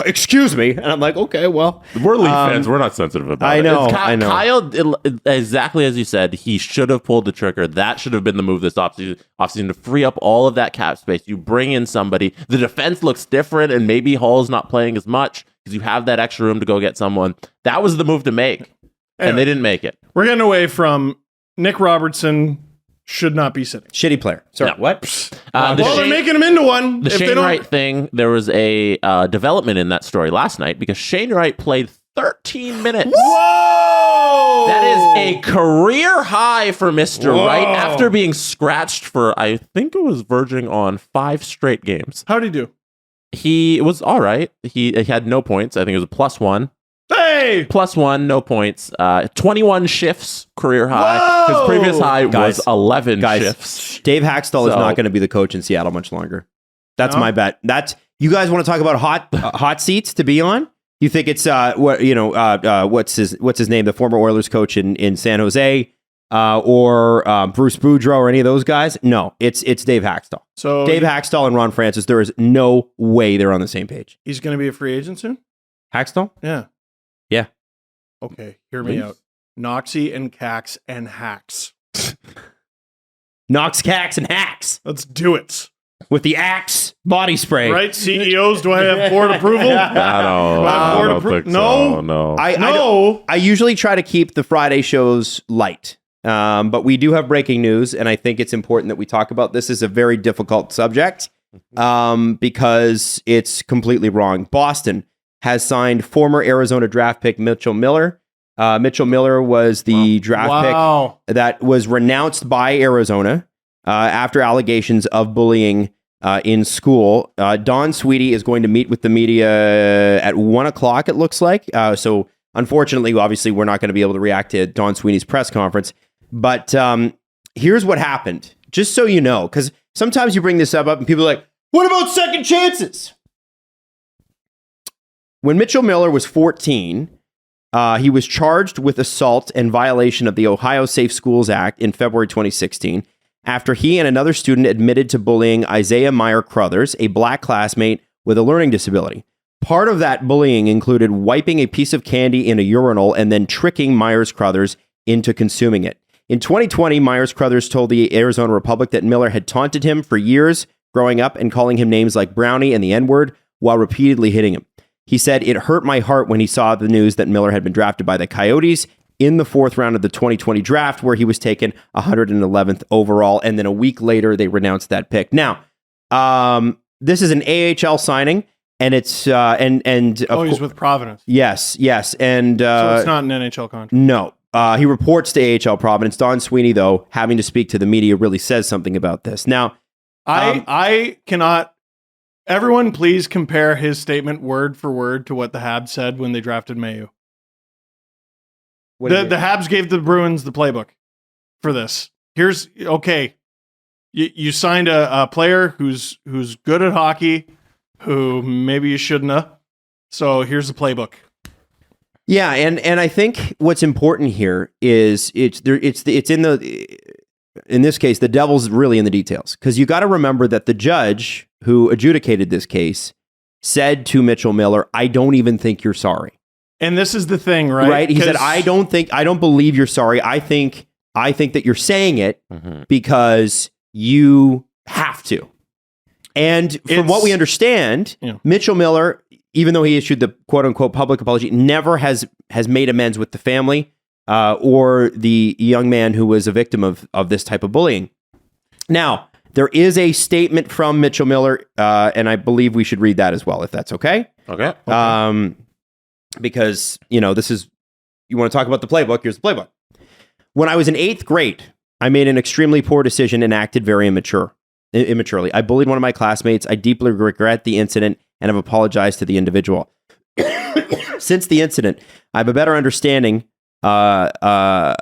excuse me. And I'm like, okay, well. We're Leaf fans. We're not sensitive about I it. know. I know. Kyle, exactly as you said, he should have pulled the trigger. That should have been the move this offseason to free up all of that cap space. You bring in somebody. The defense looks different, and maybe Hall's not playing as much because you have that extra room to go get someone. That was the move to make, and they didn't make it. We're getting away from Nick Robertson. Should not be sitting. Shitty player. Sorry, No. what? They're making him into one. The Shane Wright thing, there was a development in that story last night because Shane Wright played 13 minutes. Whoa! That is a career high for Mr. Wright after being scratched for, I think it was verging on 5 straight games. How'd he do? He was all right. He had no points. I think it was a +1. Hey! +1, no points. 21 shifts, career high. Whoa! His previous high was 11 Guys, shifts. Dave Haxtell is So- not going to be the coach in Seattle much longer. That's No? my bet. You guys want to talk about hot seats to be on? You think it's what's his name, the former Oilers coach in San Jose, or Bruce Boudreau or any of those guys? No, it's Dave Haxtell. So Dave Haxtell and Ron Francis. There is no way they're on the same page. he's going to be a free agent soon? Haxtell? Yeah. Yeah. Okay, hear me out. Noxie and Cax and Hacks. Knox, Cax, and Hacks Let's do it. with the Axe body spray. Right, CEOs, do I have board approval? I don't think No. so. No. I usually try to keep the Friday shows light, but we do have breaking news, and I think it's important that we talk about this. Is a very difficult subject because it's completely wrong. Boston has signed former Arizona draft pick Mitchell Miller. Mitchell Miller was the draft pick that was renounced by Arizona after allegations of bullying in school. Don Sweeney is going to meet with the media at 1:00, it looks like. So unfortunately, obviously, we're not going to be able to react to Don Sweeney's press conference. But here's what happened, just so you know, because sometimes you bring this up and people are like, what about second chances? When Mitchell Miller was 14, he was charged with assault and violation of the Ohio Safe Schools Act in February 2016 after he and another student admitted to bullying Isaiah Meyer Crothers, a black classmate with a learning disability. Part of that bullying included wiping a piece of candy in a urinal and then tricking Myers Crothers into consuming it. In 2020, Myers Crothers told the Arizona Republic that Miller had taunted him for years growing up and calling him names like Brownie and the N-word while repeatedly hitting him. He said, it hurt my heart when he saw the news that Miller had been drafted by the Coyotes in the 4th round of the 2020 draft, where he was taken 111th overall. And then a week later, they renounced that pick. Now, this is an AHL signing, and it's, he's with Providence. Yes. And, So it's not an NHL contract. No. He reports to AHL Providence. Don Sweeney, though, having to speak to the media, really says something about this. Now, I cannot. Everyone, please compare his statement word for word to what the Habs said when they drafted Mayu. The Habs gave the Bruins the playbook for this. Here's okay. You signed a player who's good at hockey, who maybe you shouldn't have. So here's the playbook. Yeah, and I think what's important here is in this case, the devil's really in the details, because you got to remember that the judge who adjudicated this case said to Mitchell Miller, I don't even think you're sorry. And this is the thing, right? Right? He said, I don't believe you're sorry. I think that you're saying it because you have to. And from what we understand, Mitchell Miller, even though he issued the quote unquote public apology, never has made amends with the family or the young man who was a victim of this type of bullying. Now, there is a statement from Mitchell Miller, and I believe we should read that as well, if that's okay. Okay. Because, this is, you want to talk about the playbook, here's the playbook. When I was in 8th grade, I made an extremely poor decision and acted very immaturely. I bullied one of my classmates. I deeply regret the incident and have apologized to the individual. Since the incident, I have a better understanding. I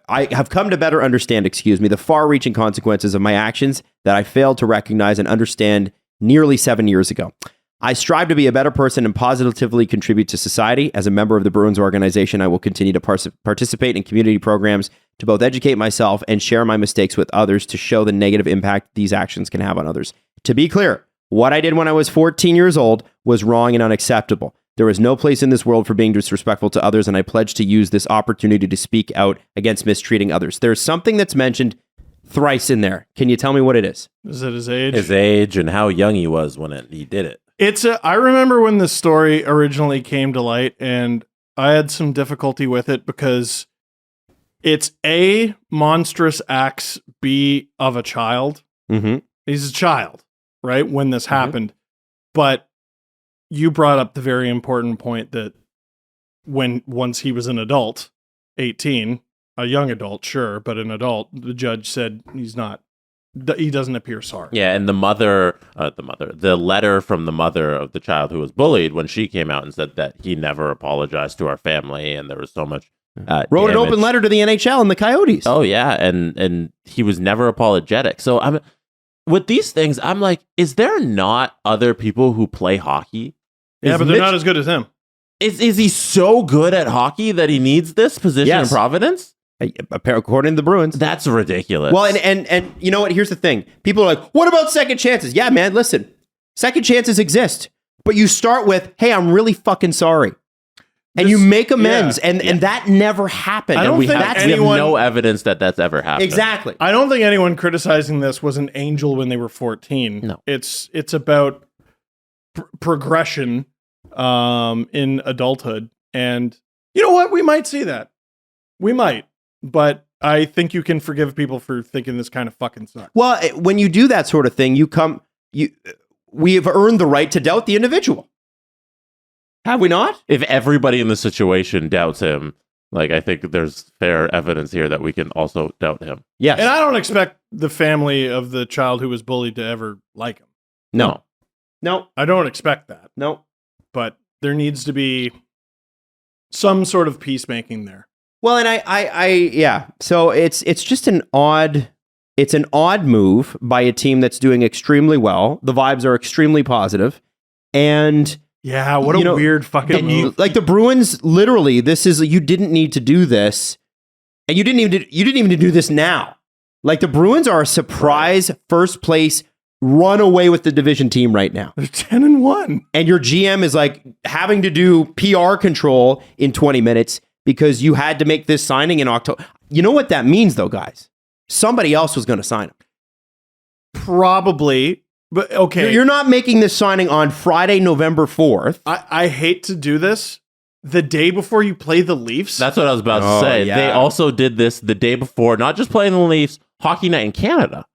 have come to better understand, the far-reaching consequences of my actions that I failed to recognize and understand nearly 7 years ago. I strive to be a better person and positively contribute to society. As a member of the Bruins organization, I will continue to participate in community programs to both educate myself and share my mistakes with others to show the negative impact these actions can have on others. To be clear, what I did when I was 14 years old was wrong and unacceptable. There is no place in this world for being disrespectful to others, and I pledge to use this opportunity to speak out against mistreating others. There's something that's mentioned thrice in there. Can you tell me what it is? Is it his age? His age and how young he was when he did it. I remember when the story originally came to light, and I had some difficulty with it because it's A, monstrous acts, B, of a child. Mm-hmm. He's a child, right, when this happened. But you brought up the very important point that once he was an adult, 18, a young adult, sure, but an adult, the judge said he doesn't appear sorry. Yeah, and the letter from the mother of the child who was bullied, when she came out and said that he never apologized to our family, and there was so much wrote an open letter to the NHL and the Coyotes. Oh yeah, and he was never apologetic. So with these things, I'm like, is there not other people who play hockey? Yeah, but they're not as good as him. Is he so good at hockey that he needs this position in Providence? According to the Bruins. That's ridiculous. Well, and you know what? Here's the thing. People are like, what about second chances? Yeah, man, listen. Second chances exist. But you start with, hey, I'm really fucking sorry. And you make amends. And that never happened. I don't think we have no evidence that that's ever happened. Exactly. I don't think anyone criticizing this was an angel when they were 14. No. It's about progression in adulthood. And you know what? We might see that. We might. But I think you can forgive people for thinking this kind of fucking sucks. Well, when you do that sort of thing, we have earned the right to doubt the individual. Have we not? If everybody in the situation doubts him, I think there's fair evidence here that we can also doubt him. Yes. And I don't expect the family of the child who was bullied to ever like him. No. I don't expect that. No. But there needs to be some sort of peacemaking there. Well, and I so it's just an odd move by a team that's doing extremely well. The vibes are extremely positive, and yeah, what a weird fucking move. Like the Bruins, literally, you didn't need to do this, and you didn't even do this now. Like the Bruins are a surprise first place run away with the division team right now. They're 10-1, and your GM is like having to do PR control in 20 minutes. Because you had to make this signing in October. You know what that means, though, guys? Somebody else was going to sign him. Probably. But okay. You're not making this signing on Friday, November 4th. I hate to do this. The day before you play the Leafs? That's what I was about to say. Yeah. They also did this the day before, not just playing the Leafs, Hockey Night in Canada.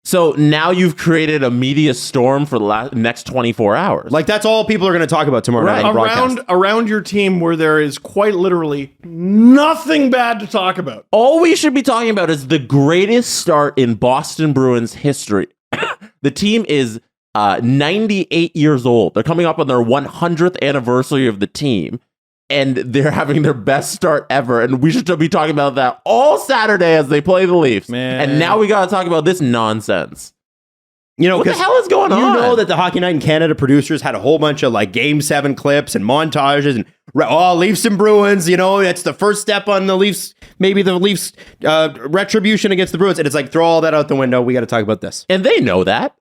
So now you've created a media storm for the next 24 hours. Like that's all people are going to talk about tomorrow night on broadcast. Around your team where there is quite literally nothing bad to talk about. All we should be talking about is the greatest start in Boston Bruins history. The team is 98 years old. They're coming up on their 100th anniversary of the team. And they're having their best start ever. And we should be talking about that all Saturday as they play the Leafs. Man. And now we got to talk about this nonsense. What the hell is going on? You know that the Hockey Night in Canada producers had a whole bunch of Game 7 clips and montages and Leafs and Bruins. It's the first step on the Leafs, maybe the Leafs retribution against the Bruins. And it's like, throw all that out the window. We got to talk about this. And they know that.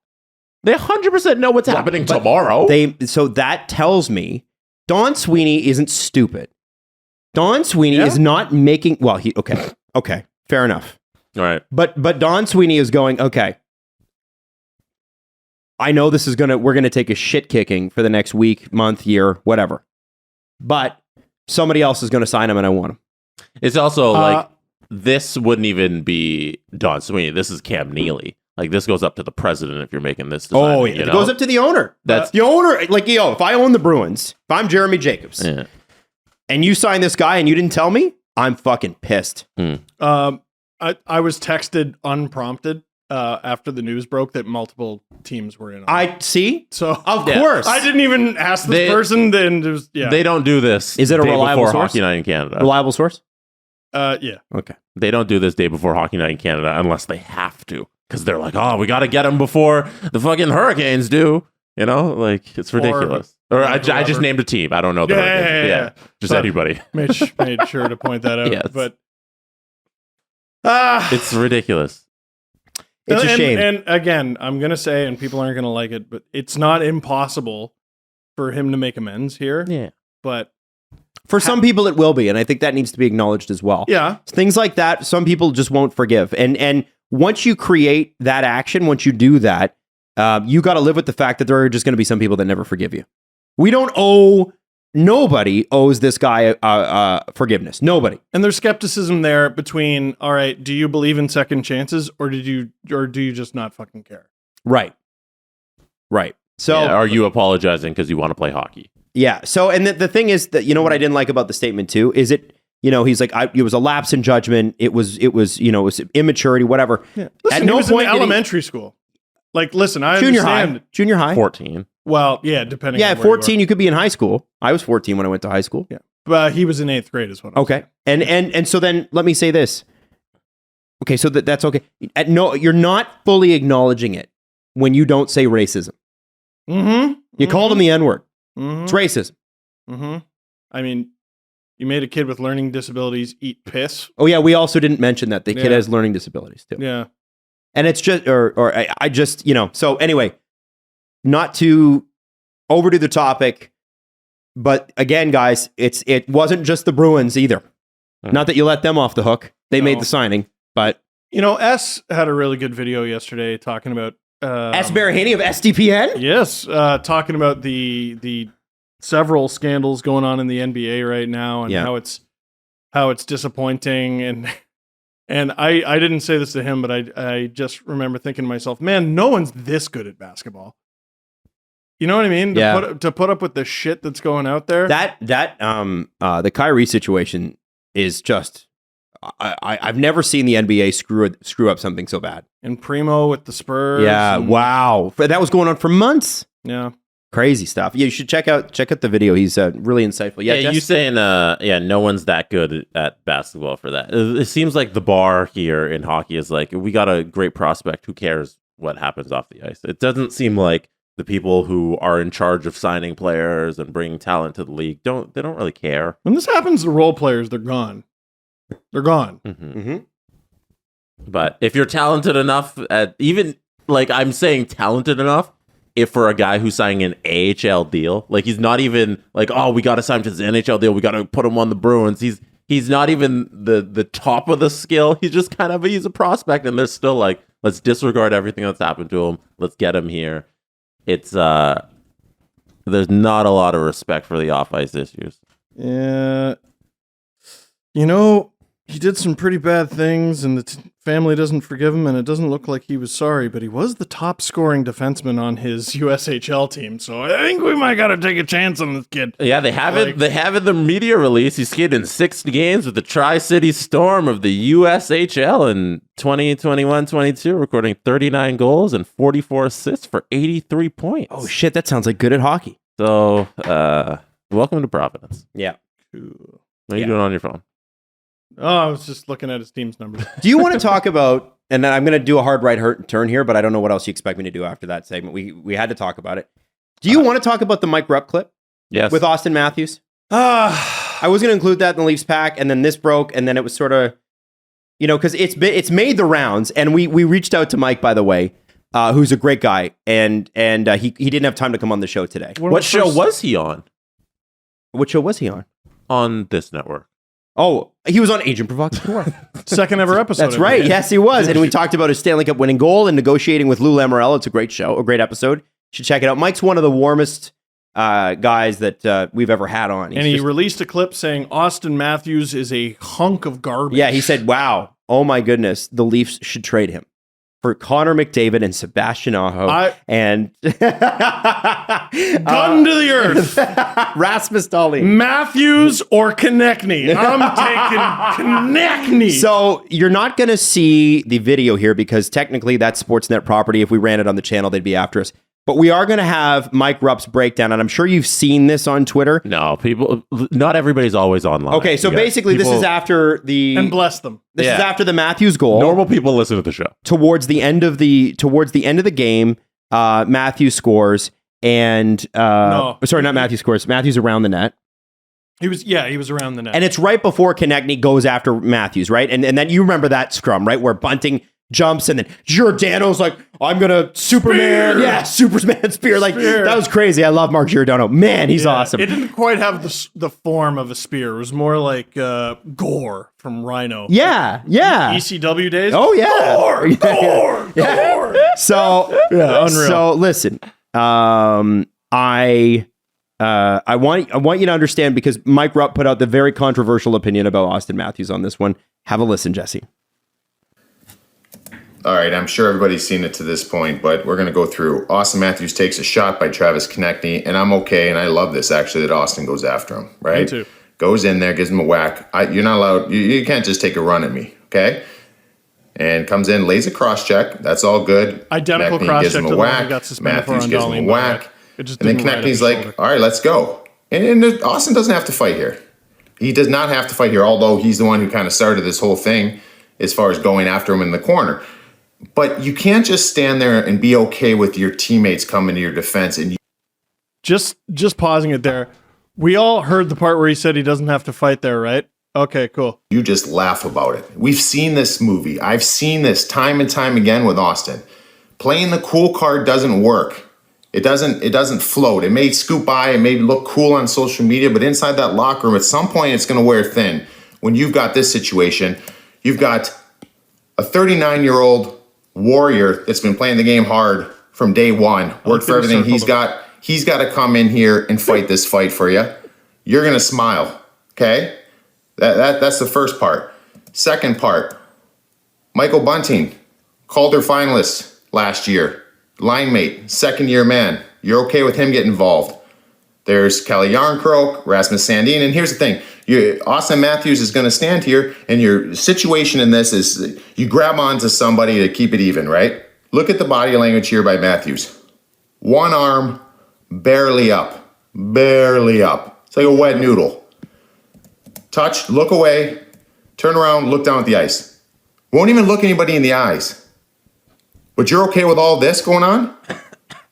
They 100% know what's happening tomorrow. So that tells me Don Sweeney isn't stupid. Don Sweeney is not making... Well, okay, fair enough. All right. But Don Sweeney is going, okay, I know we're gonna take a shit kicking for the next week, month, year, whatever. But somebody else is gonna sign him, and I want him. It's also like this wouldn't even be Don Sweeney. This is Cam Neely. Like this goes up to the president if you're making this design. Oh yeah, it goes up to the owner. That's the owner. Like if I own the Bruins, if I'm Jeremy Jacobs, and you sign this guy and you didn't tell me, I'm fucking pissed. I was texted unprompted after the news broke that multiple teams were in. I see. So of course, I didn't even ask this person. Then they don't do this. Is it a day reliable before source? Hockey Night in Canada? Reliable source? Yeah. Okay. They don't do this day before Hockey Night in Canada unless they have to, because they're like, oh, we got to get them before the fucking Hurricanes do. You know, like it's ridiculous. Or I just named a team. I don't know the Hurricanes. Yeah. Just anybody. Made sure to point that out. Yes. But it's ridiculous. It's a shame. And again, I'm going to say, and people aren't going to like it, but it's not impossible for him to make amends here. Yeah. But for some people, it will be. And I think that needs to be acknowledged as well. yeah, Things like that, some people just won't forgive. And once you create that action, once you do that, you got to live with the fact that there are just going to be some people that never forgive you. Nobody owes this guy forgiveness. Nobody. and there's skepticism there between, all right, do you believe in second chances or do you just not fucking care? Right. So Are you apologizing because you want to play hockey? Yeah. So, and the thing is that, you know what I didn't like about the statement too, is he's like, it was a lapse in judgment. It was immaturity, whatever. Yeah. Listen, At no he was point in elementary school. Like, listen, I understand. Junior high. 14. Well, yeah, depending. Yeah, on where 14, you could be in high school. I was 14 when I went to high school. Yeah, but he was in 8th grade as well. Okay. And so then let me say this. Okay, so that's okay. You're not fully acknowledging it when you don't say racism. Mm-hmm. You called him the N-word. Mm-hmm. It's racism. Mm-hmm. I mean, you made a kid with learning disabilities eat piss. Oh yeah, we also didn't mention that the kid Yeah. has learning disabilities too. Yeah. And it's just, I just, so anyway, not to overdo the topic, but again, guys, it wasn't just the Bruins either. Not that you let them off the hook. They made the signing, but S had a really good video yesterday talking about S. Barahaney of SDPN. Yes, talking about the several scandals going on in the NBA right now and how it's disappointing and I didn't say this to him, but I just remember thinking to myself, man, no one's this good at basketball. You know what I mean? To put up with the shit that's going out there. The Kyrie situation is just, I've never seen the NBA screw up something so bad. And Primo with the Spurs. Yeah, wow, that was going on for months. Yeah, crazy stuff. Yeah, you should check out the video. He's really insightful. Yeah, you saying no one's that good at basketball for that. It seems like the bar here in hockey is like, we got a great prospect. Who cares what happens off the ice? It doesn't seem like the people who are in charge of signing players and bringing talent to the league don't really care. When this happens to role players, they're gone. They're gone. Mm-hmm. Mm-hmm. But if you're talented enough, I'm saying talented enough, if for a guy who's signing an AHL deal, like he's not even like, oh, we got to sign him to this NHL deal, we got to put him on the Bruins. He's not even the top of the skill. He's a prospect, and they're still like, let's disregard everything that's happened to him. Let's get him here. It's there's not a lot of respect for the off ice issues. Yeah, he did some pretty bad things, and the family doesn't forgive him, and it doesn't look like he was sorry, but he was the top scoring defenseman on his USHL team, so I think we might got to take a chance on this kid. Yeah, they have it. They have in the media release. He skated in 6 games with the Tri-City Storm of the USHL in 2021-22, recording 39 goals and 44 assists for 83 points. Oh shit, that sounds like good at hockey. So, welcome to Providence. Yeah. Cool. What are you doing on your phone? Oh, I was just looking at his team's numbers. Do you want to talk about, and I'm going to do a hard right turn here, but I don't know what else you expect me to do after that segment. We had to talk about it. Do you want to talk about the Mike Rupp clip? Yes. With Auston Matthews? I was going to include that in the Leafs pack, and then this broke, and then it was sort of, because it's made the rounds, and we reached out to Mike, by the way, who's a great guy, and he didn't have time to come on the show today. What show was he on? What show was he on? On this network. Oh, he was on Agent Provocateur. Second ever episode. That's right. Yes, he was. And we talked about his Stanley Cup winning goal and negotiating with Lou Lamoriello. It's a great show, a great episode. should check it out. Mike's one of the warmest guys that we've ever had on. He released a clip saying Auston Matthews is a hunk of garbage. Yeah, he said, wow, oh my goodness, the Leafs should trade him for Connor McDavid and Sebastian Aho and gun to the earth. Rasmus Dahlin. Matthews or Konechny. I'm taking Konechny. So you're not going to see the video here because technically that's Sportsnet property. If we ran it on the channel, they'd be after us. But we are going to have Mike Rupp's breakdown, and I'm sure you've seen this on Twitter. No, not everybody's always online. Okay, so basically this is after the... And bless them. This is after the Matthews goal. Normal people listen to the show. Towards the end of the game, Matthews scores, and... Sorry, not Matthews scores. Matthews around the net. He was around the net. And it's right before Konechny goes after Matthews, right? And then you remember that scrum, right? Where Bunting jumps and then Giordano's like, I'm gonna Superman. Spear. Yeah, Superman spear. Like, that was crazy. I love Mark Giordano. Man, he's awesome. It didn't quite have the form of a spear. It was more like Gore from Rhino. Yeah. ECW days. Oh, yeah. Gore. So, unreal. So listen, I want you to understand, because Mike Rupp put out the very controversial opinion about Auston Matthews on this one. Have a listen, Jesse. All right, I'm sure everybody's seen it to this point, but we're going to go through. Auston Matthews takes a shot by Travis Konechny, and I'm okay, and I love this, actually, that Auston goes after him, right? Me too. Goes in there, gives him a whack. You're not allowed, you can't just take a run at me, okay? And comes in, lays a cross-check. That's all good. Identical Konechny cross-check gives him to a the one he whack. got suspended for Matthews on gives him a Dahlin, whack. It just And then didn't right Konechny's up his like, shoulder. all right, let's go. And Auston doesn't have to fight here. He does not have to fight here, although he's the one who kind of started this whole thing as far as going after him in the corner. But you can't just stand there and be okay with your teammates coming to your defense. And just pausing it there. We all heard the part where he said he doesn't have to fight there, right? Okay, cool. you just laugh about it. We've seen this movie. I've seen this time and time again with Auston. Playing the cool card doesn't work. It doesn't float. It may scoop by, it may look cool on social media, but inside that locker room, at some point, it's going to wear thin. When you've got this situation, you've got a 39-year-old warrior that's been playing the game hard from day one, worked for everything he's got. He's got to come in here and fight this fight for you. You're going to smile, okay? That's the first part. Second part, Michael Bunting, Calder finalist last year, line mate, second-year man. You're okay with him getting involved. There's Kalle Järnkrok, Rasmus Sandin, and here's the thing. Auston Matthews is going to stand here, and your situation in this is you grab onto somebody to keep it even, right? Look at the body language here by Matthews. One arm, barely up. It's like a wet noodle. Touch, look away, turn around, look down at the ice. Won't even look anybody in the eyes. But you're okay with all this going on?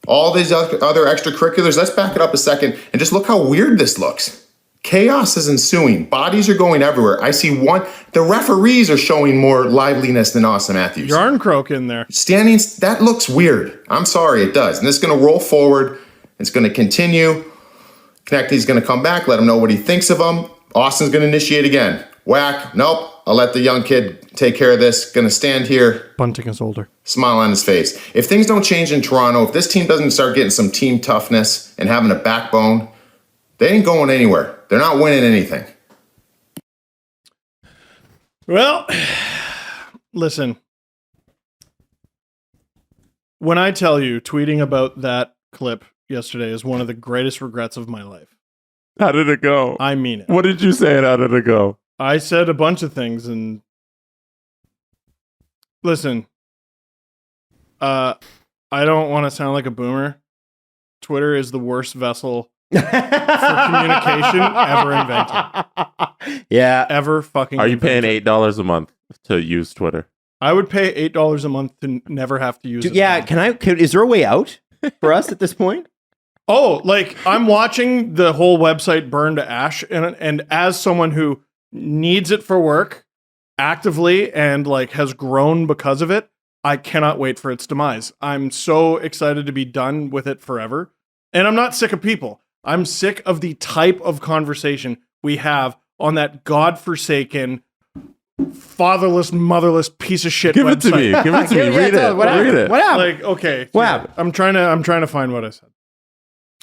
All these other extracurriculars? Let's back it up a second and just look how weird this looks. Chaos is ensuing. Bodies are going everywhere. I see the referees are showing more liveliness than Auston Matthews. Järnkrok in there. Standing, that looks weird. I'm sorry, it does. And this is going to roll forward. It's going to continue. Konechny's going to come back, let him know what he thinks of him. Austin's going to initiate again. Whack. Nope. I'll let the young kid take care of this. Going to stand here. Bunting is older. Smile on his face. If things don't change in Toronto, if this team doesn't start getting some team toughness and having a backbone, they ain't going anywhere. They're not winning anything. Well, listen. When I tell you tweeting about that clip yesterday is one of the greatest regrets of my life. How did it go? I mean it. What did you say and how did it go? I said a bunch of things and listen, I don't want to sound like a boomer. Twitter is the worst vessel for communication ever invented. Yeah. Ever fucking Are you paying invented. $8 a month to use Twitter? I would pay $8 a month to never have to use it. Yeah, again. is there a way out for us at this point? Oh, like I'm watching the whole website burn to ash, and as someone who needs it for work actively and like has grown because of it, I cannot wait for its demise. I'm so excited to be done with it forever. And I'm not sick of people. I'm sick of the type of conversation we have on that godforsaken fatherless, motherless piece of shit Give it website. to me. Give it to me. Read it. What happened? Read it. What happened? Like, okay. What happened? I'm trying to find what I said.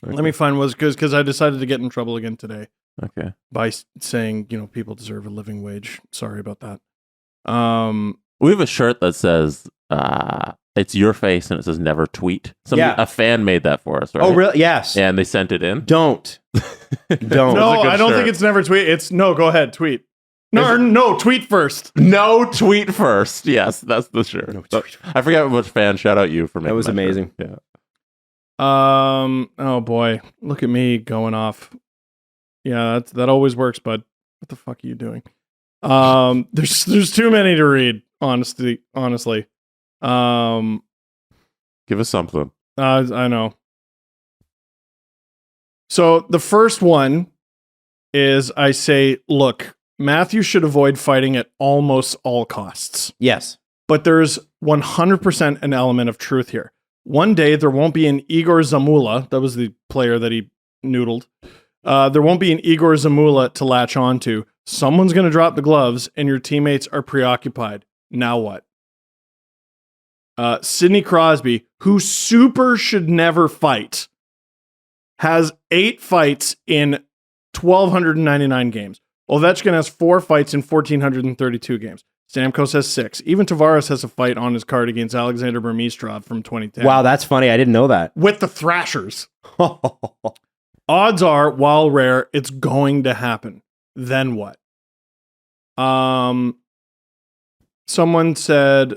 Okay. Let me find was because I decided to get in trouble again today. Okay. By saying, people deserve a living wage. Sorry about that. We have a shirt that says, it's your face and it says never tweet. A fan made that for us, right? Oh, really? Yes. And they sent it in. Don't. No, I don't think it's never tweet. It's no, go ahead, tweet. No, tweet first. No, tweet first. Yes, that's the shirt. No, I forget which fan. Shout out you for making that was amazing. Shirt. Yeah. Oh boy, look at me going off. Yeah, that always works, bud. What the fuck are you doing? There's too many to read. Honestly. Give us something. I know. So the first one is I say, look, Matthew should avoid fighting at almost all costs. Yes. But there's 100% an element of truth here. One day there won't be an Igor Zamula. That was the player that he noodled. There won't be an Igor Zamula to latch onto. Someone's going to drop the gloves and your teammates are preoccupied. Now what? Sidney Crosby, who super should never fight, has 8 fights in 1,299 games. Ovechkin has 4 fights in 1,432 games. Stamkos has 6. Even Tavares has a fight on his card against Alexander Burmistrov from 2010. Wow, that's funny. I didn't know that. With the Thrashers. Odds are, while rare, it's going to happen. Then what? Someone said,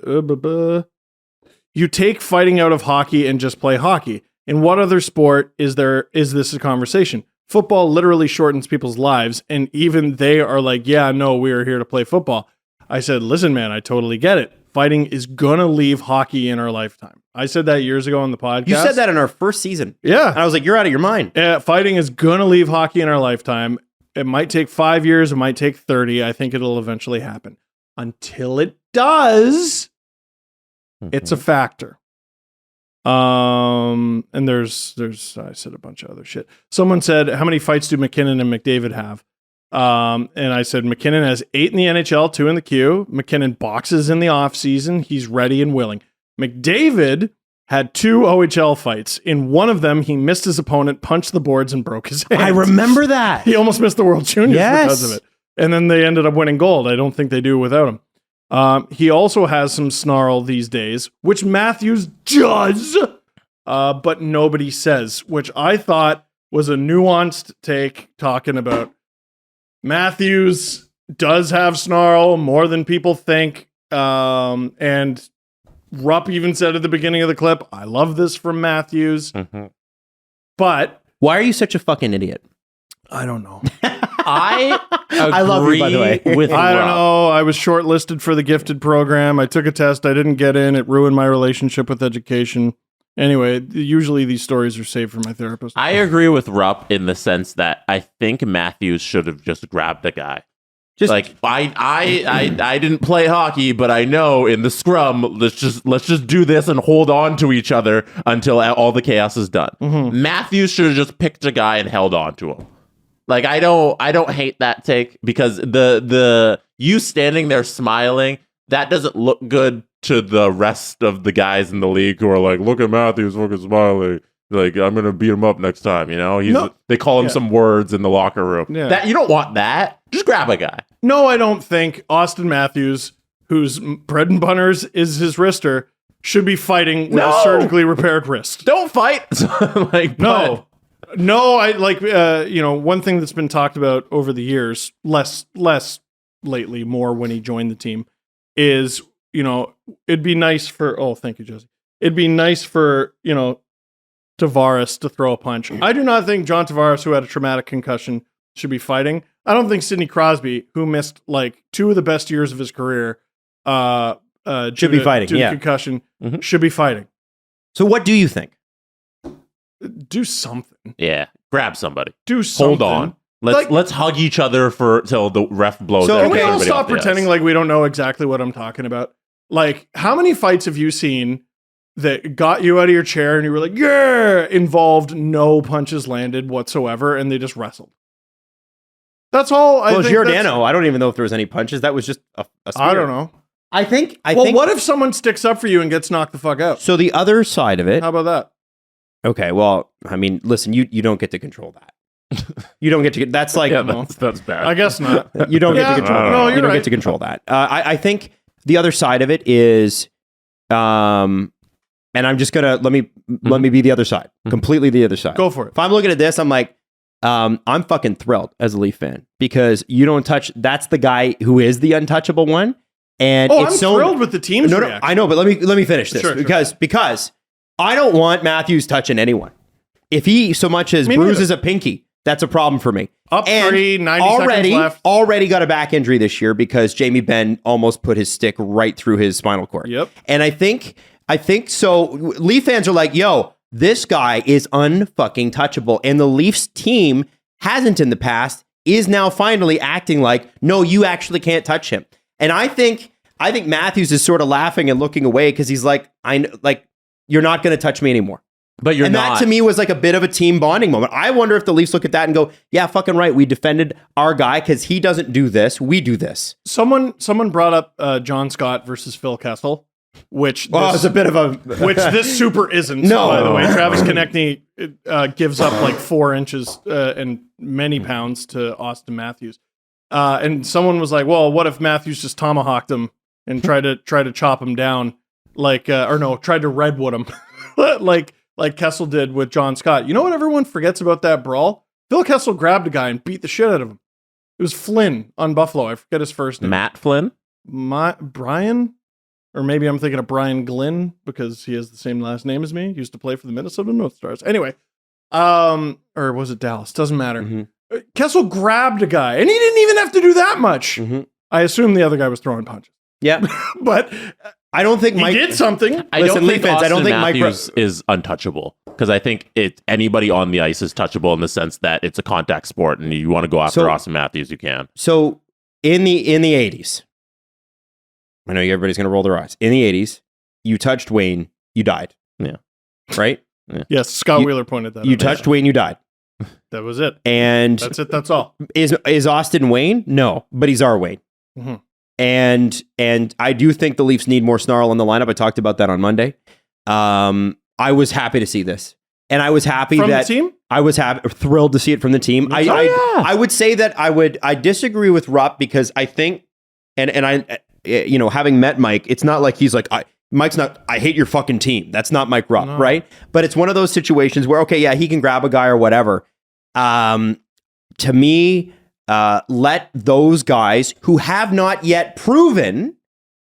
you take fighting out of hockey and just play hockey. In what other sport is this a conversation? Football literally shortens people's lives, and even they are like, yeah, no, we are here to play football. I said, listen, man, I totally get it. Fighting is going to leave hockey in our lifetime. I said that years ago on the podcast. You said that in our first season. Yeah. And I was like, you're out of your mind. Fighting is going to leave hockey in our lifetime. It might take 5 years. It might take 30. I think it'll eventually happen. Until it does, it's a factor. And there's I said a bunch of other shit. Someone said, how many fights do McKinnon and McDavid have? And I said, McKinnon has 8 in the NHL, 2 in the queue. McKinnon boxes in the off season. He's ready and willing. McDavid had 2 OHL fights. In one of them, he missed his opponent, punched the boards, and broke his hand. I remember that. He almost missed the World Juniors because of it. And then they ended up winning gold. I don't think they do without him. He also has some snarl these days, which Matthews does, but nobody says, which I thought was a nuanced take talking about Matthews does have snarl more than people think. And Rupp even said at the beginning of the clip, I love this from Matthews. Mm-hmm. But why are you such a fucking idiot? I don't know. I love you, by the way. With I don't Rupp. know. I was shortlisted for the gifted program. I took a test. I didn't get in. It ruined my relationship with education. Anyway, usually these stories are saved for my therapist. I agree with Rupp in the sense that I think Matthews should have just grabbed a guy. Just like I didn't play hockey, but I know in the scrum, let's just do this and hold on to each other until all the chaos is done. Mm-hmm. Matthews should have just picked a guy and held on to him. Like I don't hate that take because the you standing there smiling, that doesn't look good to the rest of the guys in the league who are like, look at Matthews fucking smiling. Like, I'm going to beat him up next time, you know? They call him some words in the locker room. Yeah. That you don't want that. Just grab a guy. No, I don't think Auston Matthews, whose bread and butters is his wrister, should be fighting with a surgically repaired wrist. Don't fight. No, I like, one thing that's been talked about over the years, less lately, more when he joined the team, is, it'd be nice for, thank you, Josie. It'd be nice for, Tavares to throw a punch. I do not think John Tavares, who had a traumatic concussion, should be fighting. I don't think Sidney Crosby, who missed like 2 of the best years of his career, should be fighting. Due to concussion, should be fighting. So what do you think? Do something. Yeah, grab somebody. Do something. Hold on. Let's hug each other till the ref blows. So can we all stop pretending like we don't know exactly what I'm talking about? Like, how many fights have you seen that got you out of your chair and you were like, yeah, involved no punches landed whatsoever, and they just wrestled? That's all. Well, Giordano, I don't even know if there was any punches. That was just a spear. I don't know. I think. What if someone sticks up for you and gets knocked the fuck out? So the other side of it. How about that? Okay, well, I mean, listen, you don't get to control that. You don't get to. That's like that's bad. I guess not. You don't get to control. No, you don't get to control that. I think the other side of it is, and I'm just gonna let me be the other side, completely the other side. Go for it. If I'm looking at this, I'm like, I'm fucking thrilled as a Leaf fan because you don't touch. That's the guy who is the untouchable one, and I'm thrilled with the team's reaction. I know, but let me finish this because I don't want Matthews touching anyone. If he so much as bruises a pinky, that's a problem for me. Up 3, 90 seconds left. Already got a back injury this year because Jamie Benn almost put his stick right through his spinal cord. Yep. And I think so. Leaf fans are like, yo, this guy is unfucking touchable. And the Leafs team hasn't in the past, is now finally acting like, no, you actually can't touch him. And I think Matthews is sort of laughing and looking away because he's like, you're not going to touch me anymore. But you're not. And that to me was like a bit of a team bonding moment. I wonder if the Leafs look at that and go, yeah, fucking right. We defended our guy because he doesn't do this. We do this. Someone brought up John Scott versus Phil Kessel, which it's a bit of a which this super isn't. No, by the way, Travis Konechny gives up like 4 inches and many pounds to Auston Matthews. And someone was like, well, what if Matthews just tomahawked him and tried to chop him down, tried to redwood him, like Kessel did with John Scott. You know what everyone forgets about that brawl? Phil Kessel grabbed a guy and beat the shit out of him. It was Flynn on Buffalo. I forget his first name. Matt Flynn? Brian? Or maybe I'm thinking of Brian Glynn because he has the same last name as me. He used to play for the Minnesota North Stars. Anyway, or was it Dallas? Doesn't matter. Mm-hmm. Kessel grabbed a guy and he didn't even have to do that much. Mm-hmm. I assume the other guy was throwing punches. Yeah. But I don't think he did something. I don't think Matthews is untouchable because I think anybody on the ice is touchable in the sense that it's a contact sport and you want to go after Auston Matthews, you can. So in the 80s, I know everybody's going to roll their eyes. In the 80s, you touched Wayne, you died. Yeah. Right? Yeah. Yes, Scott Wheeler pointed that out. You touched Wayne, you died. That was it. And that's it. That's all. Is Austin Wayne? No, but he's our Wayne. Mm-hmm. And I do think the Leafs need more snarl in the lineup. I talked about that on Monday. I was happy to see this. And I was happy from that the team? I was thrilled to see it from the team. I would say that I disagree with Rupp because I think, and I, having met Mike, it's not like he's like, Mike's not, I hate your fucking team. That's not Mike Rupp, right? But it's one of those situations where, okay, yeah, he can grab a guy or whatever. To me, let those guys who have not yet proven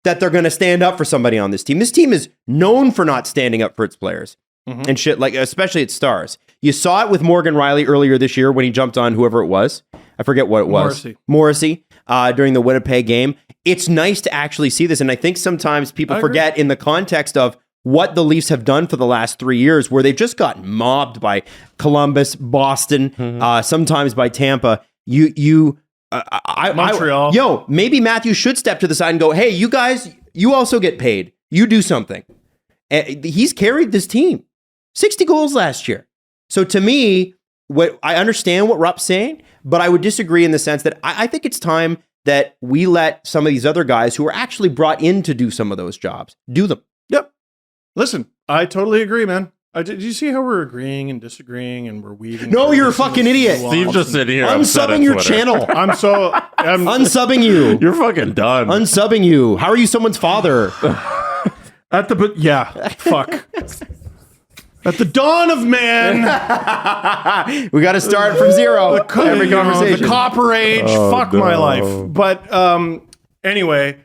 that they're going to stand up for somebody on this team. This team is known for not standing up for its players and shit, like especially its stars. You saw it with Morgan Rielly earlier this year when he jumped on whoever it was. I forget what it was. Morrissey during the Winnipeg game. It's nice to actually see this. And I think sometimes people forget in the context of what the Leafs have done for the last 3 years, where they've just gotten mobbed by Columbus, Boston, sometimes by Tampa. Montreal. Maybe Matthews should step to the side and go, hey, you guys, you also get paid. You do something. He's carried this team. 60 goals last year. So to me, I understand what Rupp's saying, but I would disagree in the sense that I think it's time that we let some of these other guys who are actually brought in to do some of those jobs, do them. Yep. Listen, I totally agree, man. Did you see how we're agreeing and disagreeing and we're weaving? No, you're a fucking idiot. Steve just sitting here. Unsubbing your channel. I'm unsubbing you. You're fucking done. Unsubbing you. How are you someone's father? Fuck. At the dawn of man, we got to start from zero. Every conversation. The copper age. Fuck my life. But anyway,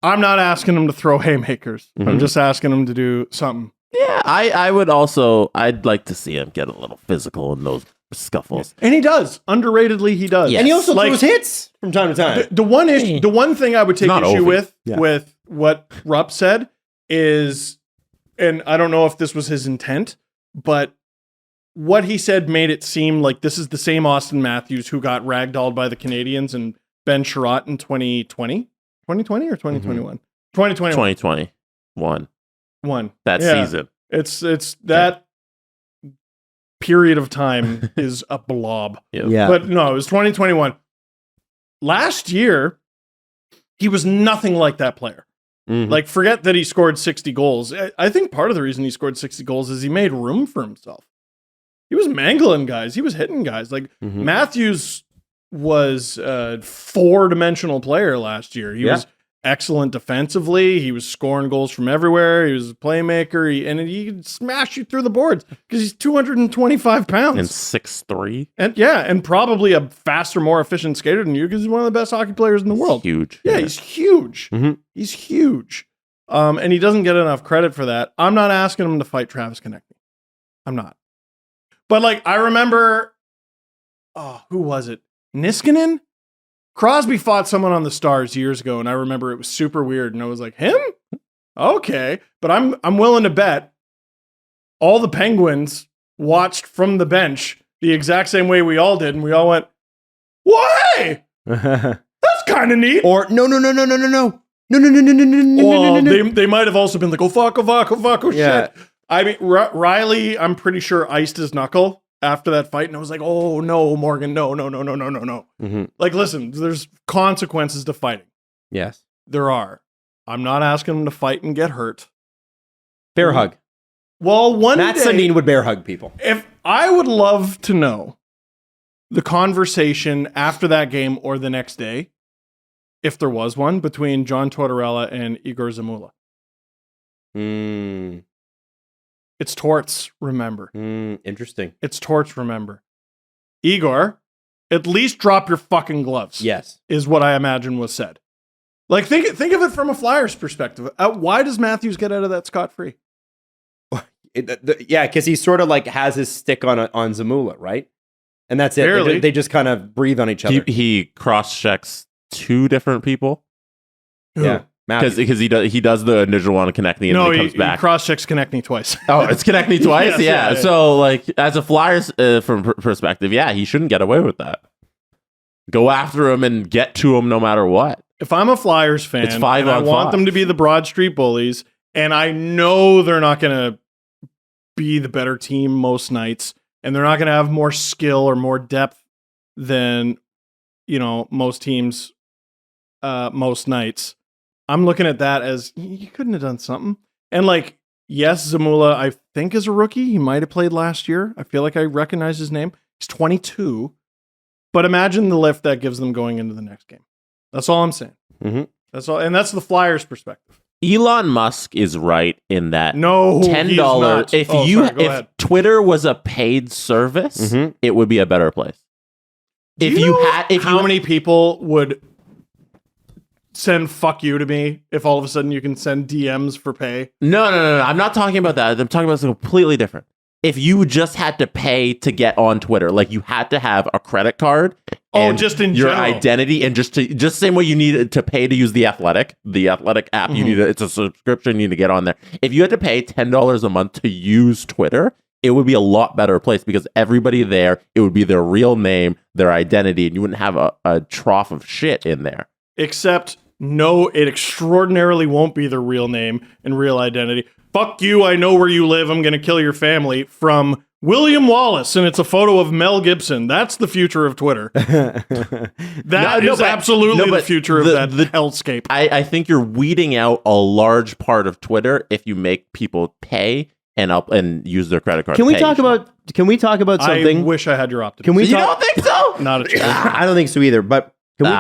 I'm not asking him to throw haymakers. I'm just asking him to do something. Yeah, I'd like to see him get a little physical in those scuffles. And he does. Underratedly, he does. Yes. And he also throws hits from time to time. The one thing I would take issue with what Rupp said is, and I don't know if this was his intent, but what he said made it seem like this is the same Auston Matthews who got ragdolled by the Canadians and Ben Sherratt in 2020. 2020 or 2021? 2021. 2021. That season. It's that period of time is a blob. Yeah. But no, it was 2021. last year, he was nothing like that player. Like, forget that he scored 60 goals. I think part of the reason he scored 60 goals is he made room for himself. He was mangling guys. He was hitting guys. Like, Matthews was a 4-dimensional player last year. He was excellent defensively. He was scoring goals from everywhere. He was a playmaker. And he could smash you through the boards because he's 225 pounds. And 6'3". And probably a faster, more efficient skater than you because he's one of the best hockey players in the world. Huge. Yeah, he's huge. He's huge. And he doesn't get enough credit for that. I'm not asking him to fight Travis Konecny. I'm not. But, like, I remember, who was it? Niskanen? Crosby fought someone on the Stars years ago, and I remember it was super weird, and I was like, him? Okay. But I'm willing to bet all the Penguins watched from the bench the exact same way we all did, and we all went, why? That's kind of neat. Or no. Well, they might have also been like, oh fuck, shit. I mean, Riley, I'm pretty sure iced his knuckle after that fight, and I was like, oh no, Morgan, no. Like, listen, there's consequences to fighting. Yes, there are. I'm not asking him to fight and get hurt. Bear hug. Well, Matt day, Sundin would bear hug people. If I would love to know the conversation after that game or the next day, if there was one, between John Tortorella and Igor Zamula. It's torts, remember. Interesting. It's torts, remember. Igor, at least drop your fucking gloves. Yes. Is what I imagine was said. Like, think of it from a Flyers perspective. Why does Matthews get out of that scot-free? Yeah, because he sort of like has his stick on Zamula, right? And that's it. Barely. They just kind of breathe on each other. He cross-checks 2 different people. Yeah. Because he does the initial one Konecny and then he comes back. He cross-checks Konecny twice. Oh, it's Konecny twice? Yes, yeah. So, like, as a Flyers from perspective, he shouldn't get away with that. Go after him and get to him no matter what. If I'm a Flyers fan, it's 5 and I want them to be the Broad Street Bullies, and I know they're not going to be the better team most nights, and they're not going to have more skill or more depth than, most teams most nights. I'm looking at that as, you couldn't have done something. And, like, yes, Zamula, I think, is a rookie. He might have played last year. I feel like I recognize his name. He's 22. But imagine the lift that gives them going into the next game. That's all I'm saying. That's all. And that's the Flyers' perspective. Elon Musk is right in that $10. If Twitter was a paid service, it would be a better place. How many people would send fuck you to me if all of a sudden you can send DMs for pay? No. I'm not talking about that. I'm talking about something completely different. If you just had to pay to get on Twitter, like you had to have a credit card, just in your general. identity, and just same way you need to pay to use the Athletic app, you need it's a subscription, you need to get on there. If you had to pay $10 a month to use Twitter, it would be a lot better place because everybody there, it would be their real name, their identity, and you wouldn't have a trough of shit in there. Except, no, it extraordinarily won't be their real name and real identity. Fuck you, I know where you live, I'm going to kill your family, from William Wallace, and it's a photo of Mel Gibson. That's the future of Twitter. That is absolutely the future of that hellscape. I think you're weeding out a large part of Twitter if you make people pay and use their credit card. Can we talk about something? I wish I had your optimism. Can we you don't think so? Not a chance. I don't think so either. But can we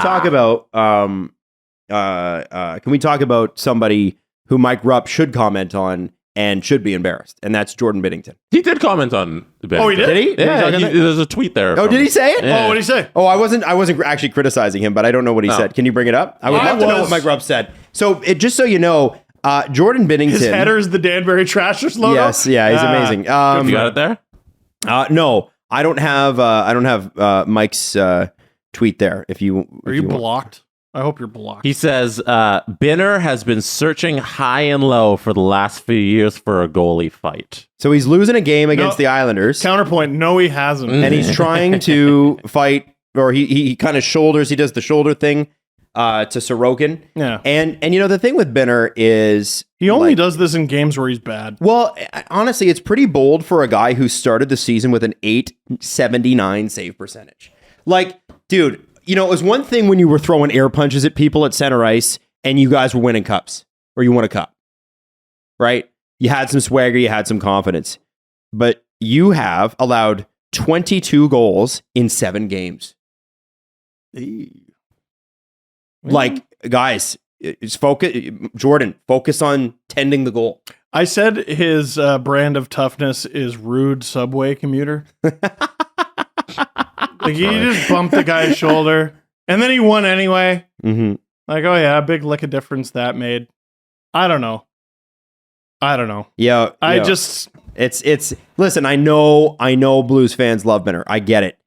talk about somebody who Mike Rupp should comment on and should be embarrassed, and that's Jordan Binnington. He did comment on Binnington. Oh, he did? Did he? Yeah, there's a tweet there. Oh, did he say it? Yeah. Oh, what did he say? Oh, I wasn't actually criticizing him, but I don't know what he said. Can you bring it up? I would love to know what Mike Rupp said. So, just so you know, Jordan Binnington. His header is the Danbury Trashers logo? Yes, yeah, he's amazing. You got it there? No, I don't have Mike's tweet there. Are you blocked? I hope you're blocked. He says, Binner has been searching high and low for the last few years for a goalie fight. So he's losing a game against the Islanders. Counterpoint, no, he hasn't. And he's trying to fight, or he kind of shoulders, he does the shoulder thing to Sorokin. Yeah. And the thing with Binner is... He only does this in games where he's bad. Well, honestly, it's pretty bold for a guy who started the season with an .879 save percentage. Like, dude... you know, it was one thing when you were throwing air punches at people at center ice and you guys were winning cups or you won a cup, right? You had some swagger, you had some confidence, but you have allowed 22 goals in 7 games. Like, guys, it's Jordan, focus on tending the goal. I said his brand of toughness is rude subway commuter. Like, he just bumped the guy's shoulder, and then he won anyway. Mm-hmm. Like, oh yeah, big lick of difference that made. I don't know. Yeah, it's listen, I know Blues fans love Benner. I get it.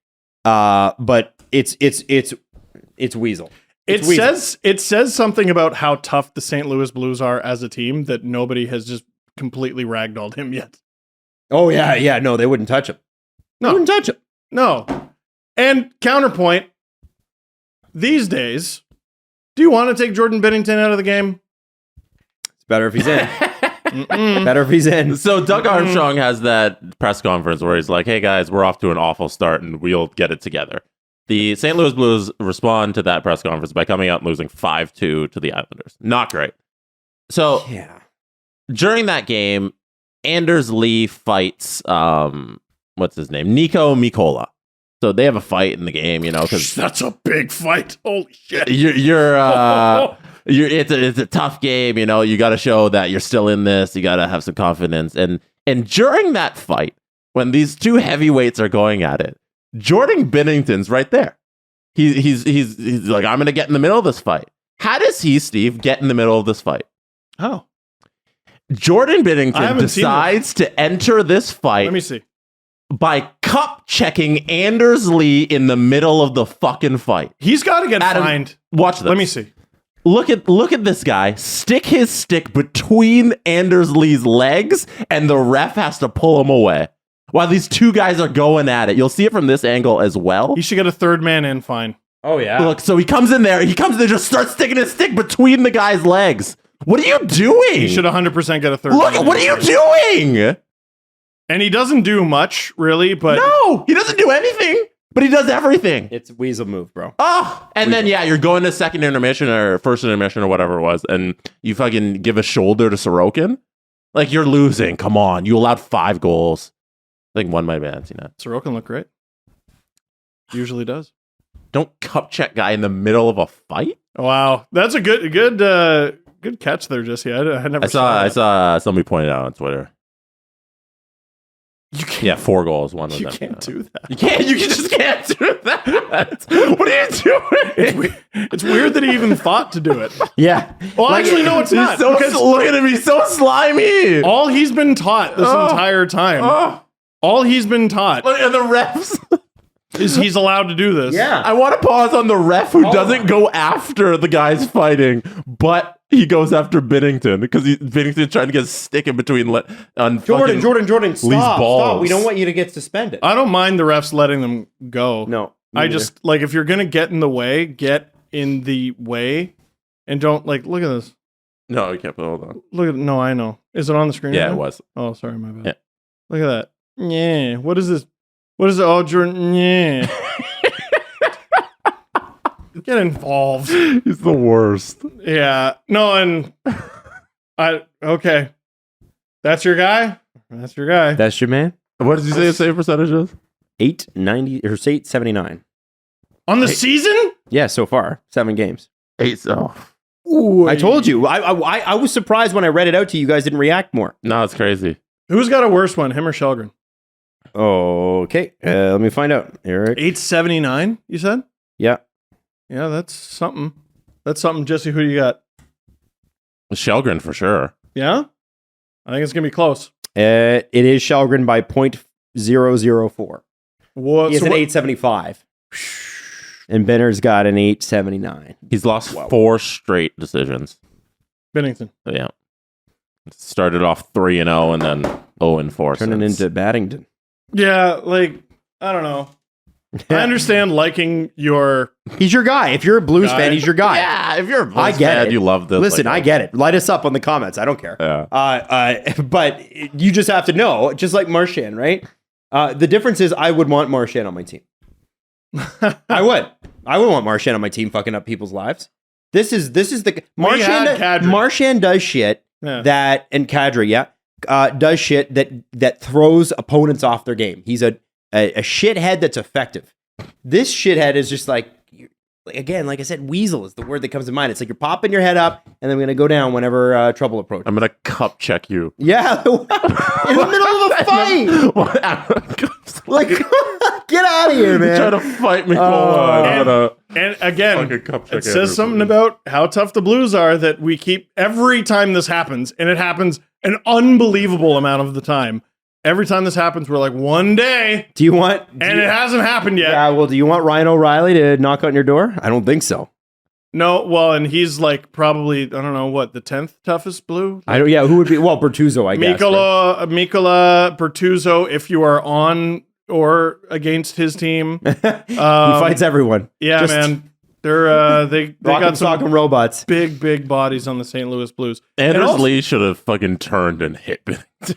But it's Weasel. It says something about how tough the St. Louis Blues are as a team that nobody has just completely ragdolled him yet. Oh yeah, no, they wouldn't touch him. No. They wouldn't touch him. No. And counterpoint, these days, do you want to take Jordan Binnington out of the game? It's better if he's in. Better if he's in. So Doug Armstrong has that press conference where he's like, hey guys, we're off to an awful start and we'll get it together. The St. Louis Blues respond to that press conference by coming out and losing 5-2 to the Islanders. Not great. So during that game, Anders Lee fights, what's his name? Nico Mikola. So they have a fight in the game, you know, because that's a big fight. Holy shit! It's a tough game, you know. You got to show that you're still in this. You got to have some confidence. And during that fight, when these two heavyweights are going at it, Jordan Binnington's right there. He's like, I'm going to get in the middle of this fight. How does he, Steve, get in the middle of this fight? Oh, Jordan Binnington decides to enter this fight. Let me see. By cup checking Anders Lee in the middle of the fucking fight. He's got to get fined. Watch this. Let me see. Look at this guy stick his stick between Anders Lee's legs, and the ref has to pull him away while these two guys are going at it. You'll see it from this angle as well. He should get a third man in fine. Oh yeah. Look, so he comes in there, just starts sticking his stick between the guy's legs. What are you doing? He should 100% get a third. Look, what are you doing? And he doesn't do much, really, but... No, he doesn't do anything, but he does everything. It's a Weasel move, bro. Oh, and then, you're going to second intermission or first intermission or whatever it was, and you fucking give a shoulder to Sorokin? Like, you're losing. Come on. You allowed 5 goals. I think one might be empty net. Sorokin looked great. Usually does. Don't cup check guy in the middle of a fight? Wow. That's a good catch there, Jesse. I saw somebody pointed out on Twitter. You can't, 4 goals. One of you them. You can't do that. You just can't do that. What are you doing? It's weird that he even thought to do it. Yeah. Well, actually, no, it's not. Look at him. He's so slimy. All he's been taught this entire time. All he's been taught. Look at the refs. Is he's allowed to do this. Yeah. I want to pause on the ref who doesn't go after the guys fighting, but he goes after Binnington because Binnington's trying to get a stick in between Jordan, stop. balls. Stop. We don't want you to get suspended. I don't mind the refs letting them go. No. I just, like, if you're going to get in the way and don't, like, look at this. No, you can't. Hold on. No, I know. Is it on the screen? Yeah, right it now? was. Oh, sorry, my bad. Yeah. Look at that. Yeah. What is this? What is it? Oh, Jordan. Yeah. Get involved. He's the worst. Yeah. No, and okay. That's your guy? That's your guy. That's your man? What did you say his save percentage is? 890 or 879. On the season? Yeah, so far. 7 games. 8. So. Ooh, I told you. I was surprised when I read it out to you. You guys didn't react more. No, it's crazy. Who's got a worse one, him or Shelgren? Okay. Let me find out. Erik. 879, you said? Yeah. Yeah, that's something. That's something. Jesse, who do you got? Shelgren for sure. Yeah? I think it's going to be close. It is Shelgren by 0.004. What? He has an 875. And Benner's got an 879. He's lost 4 straight decisions. Binnington. Yeah. Started off 3-0 and then 0-4. Turning into Baddington. Yeah, like, I don't know. I understand liking your... He's your guy. If you're a Blues fan, he's your guy. Yeah, if you're a Blues fan, you love this. Listen, I get it. Light us up on the comments. I don't care. Yeah. But you just have to know, just like Marchand, right? The difference is I would want Marchand on my team. I would. I wouldn't want Marchand on my team fucking up people's lives. This is the had Kadri. Marchand does shit that, and Kadri, does shit that throws opponents off their game. He's a shithead that's effective. This shithead is just like, again, like I said, weasel is the word that comes to mind. It's like you're popping your head up, and then we're going to go down whenever trouble approaches. I'm going to cup check you. Yeah. In the middle of a fight. Like, get out of here, man. Try to fight me for And again, cup check it says something about how tough the Blues are that we keep every time this happens, and it happens an unbelievable amount of the time. Every time this happens, we're like, one day. Do you want... And it hasn't happened yet. Yeah, well, do you want Ryan O'Reilly to knock on your door? I don't think so. No, well, and he's like probably, I don't know, what, the 10th toughest Blue? Who would be... Well, Bertuzzo, I guess. Mikola Bertuzzo, if you are on or against his team. He fights everyone. Yeah, man. They got some robots. Big bodies on the St. Louis Blues. Anders Lee should have fucking turned and hit Binnington.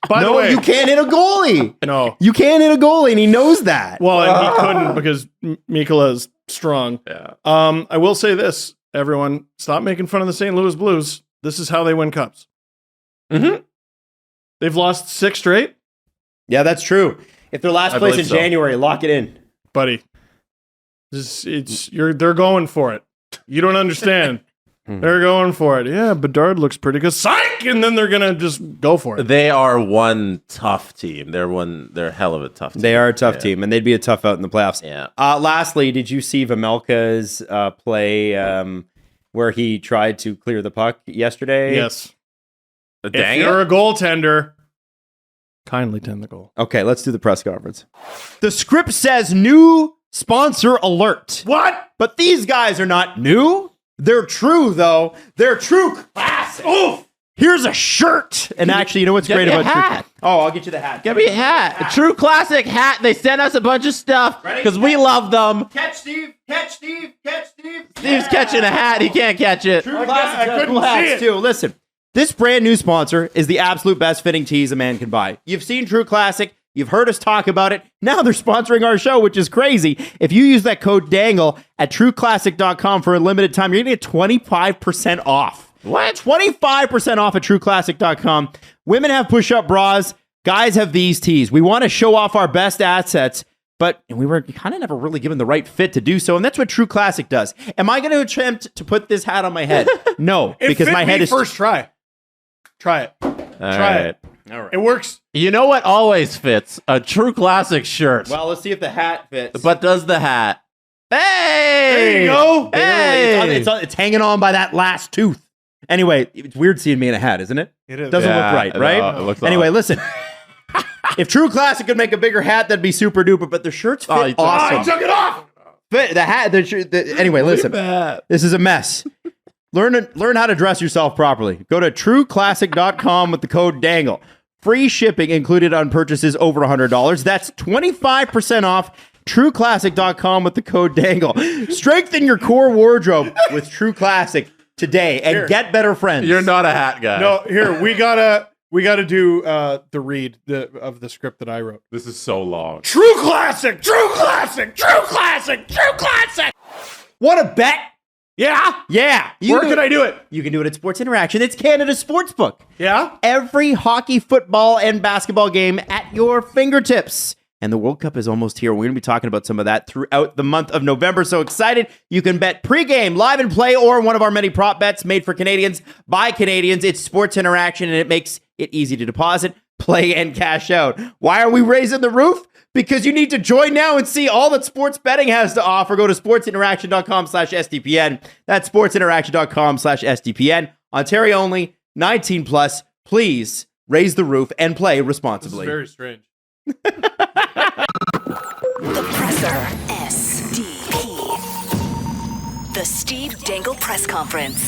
By the way, you can't hit a goalie. No. You can't hit a goalie, and he knows that. Well, and he couldn't because Mikola is strong. Yeah. I will say this, everyone, stop making fun of the St. Louis Blues. This is how they win cups. Mm-hmm. They've lost 6 straight. Yeah, that's true. If they're last place in January, lock it in. Buddy. They're going for it. You don't understand. They're going for it. Yeah, Bedard looks pretty good. Psych! And then they're going to just go for it. They are one tough team. They're a hell of a tough team. They are a tough team, and they'd be a tough out in the playoffs. Yeah. Lastly, did you see Vemelka's play where he tried to clear the puck yesterday? Yes. If you're a goaltender, kindly tend the goal. Okay, let's do the press conference. The script says new sponsor alert. What? But these guys are not new. They're true, though. They're true classic. Oof. Here's a shirt. And actually, you know what's great about hat? Oh, I'll get you the hat. Get me a hat. A true classic hat. They sent us a bunch of stuff because we love them. Catch Steve. Catch Steve. Catch Steve. Steve's catching a hat. He can't catch it. True classic. I couldn't see it. Too. Listen, this brand new sponsor is the absolute best fitting tees a man can buy. You've seen True Classic. You've heard us talk about it. Now they're sponsoring our show, which is crazy. If you use that code DANGLE at trueclassic.com for a limited time, you're going to get 25% off. What? 25% off at trueclassic.com. Women have push-up bras. Guys have these tees. We want to show off our best assets, but we were kind of never really given the right fit to do so, and that's what True Classic does. Am I going to attempt to put this hat on my head? No, because my head is... First try. Try it. Try it. All right. It works. You know what always fits? A True Classic shirt. Well, let's see if the hat fits. But does the hat? Hey! There you go. Hey! It's hanging on by that last tooth. Anyway, it's weird seeing me in a hat, isn't it? It is. Doesn't look right, right? No, it looks anyway, odd. Listen. If True Classic could make a bigger hat, that'd be super duper, but the shirts fit awesome. I took it off. Fit, the hat, anyway, listen. This is a mess. Learn how to dress yourself properly. Go to trueclassic.com with the code DANGLE. Free shipping included on purchases over $100. That's 25% off. trueclassic.com with the code DANGLE. Strengthen your core wardrobe with True Classic today and get better friends. You're not a hat guy. No, here, we gotta do the read of the script that I wrote. This is so long. True Classic! True Classic! True Classic! True Classic! Want to bet? Yeah? Yeah. Where can I do it? You can do it at Sports Interaction. It's Canada's sportsbook. Yeah? Every hockey, football, and basketball game at your fingertips. And the World Cup is almost here. We're going to be talking about some of that throughout the month of November. So excited. You can bet pregame, live and play, or one of our many prop bets made for Canadians by Canadians. It's Sports Interaction, and it makes it easy to deposit, play, and cash out. Why are we raising the roof? Because you need to join now and see all that sports betting has to offer. Go to sportsinteraction.com/SDPN. That's sportsinteraction.com/SDPN. Ontario only, 18 plus. Please raise the roof and play responsibly. This is very strange. The Presser. SDP. The Steve Dangle Press Conference.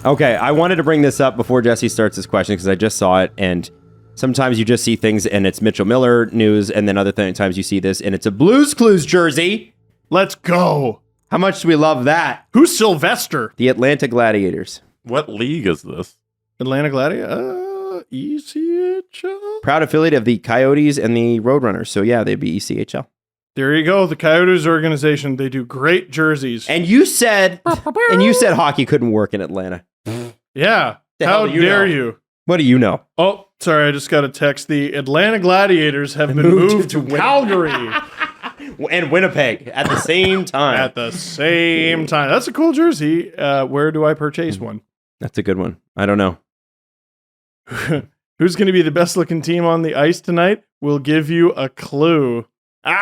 Okay, I wanted to bring this up before Jesse starts his question because I just saw it, and sometimes you just see things and it's Mitchell Miller news, and then other times you see this and it's a Blues Clues jersey. Let's go. How much do we love that? Who's Sylvester? The Atlanta Gladiators. What league is this? Atlanta Gladiator? ECHL? Proud affiliate of the Coyotes and the Roadrunners. So yeah, they'd be ECHL. There you go. The Coyotes organization, they do great jerseys. And you said hockey couldn't work in Atlanta. Yeah. The How hell do you dare know? you? What do you know? Oh, sorry. I just got a text. The Atlanta Gladiators have been moved to Calgary And Winnipeg at the same time. at the same time. That's a cool jersey. Where do I purchase one? That's a good one. I don't know. Who's going to be the best looking team on the ice tonight? We'll give you a clue. All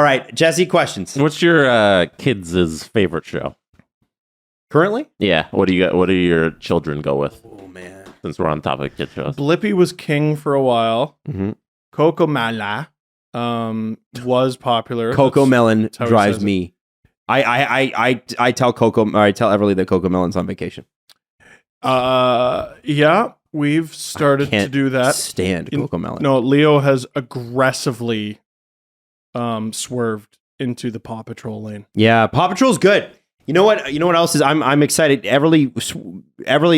right, Jesse, questions. What's your kids' favorite show? Currently? Yeah. What do your children go with? Oh, man. Since we're on topic of kid shows. Blippy was king for a while. Mhm. Coco Mala was popular. Coco Melon how he drives says it. me. I tell Everly that Coco Melon's on vacation. Yeah, we've started to Can't do that. stand Coco Melon. No, Leo has aggressively swerved into the Paw Patrol lane. Yeah, Paw Patrol's good. You know what? You know what else is? I'm excited. Everly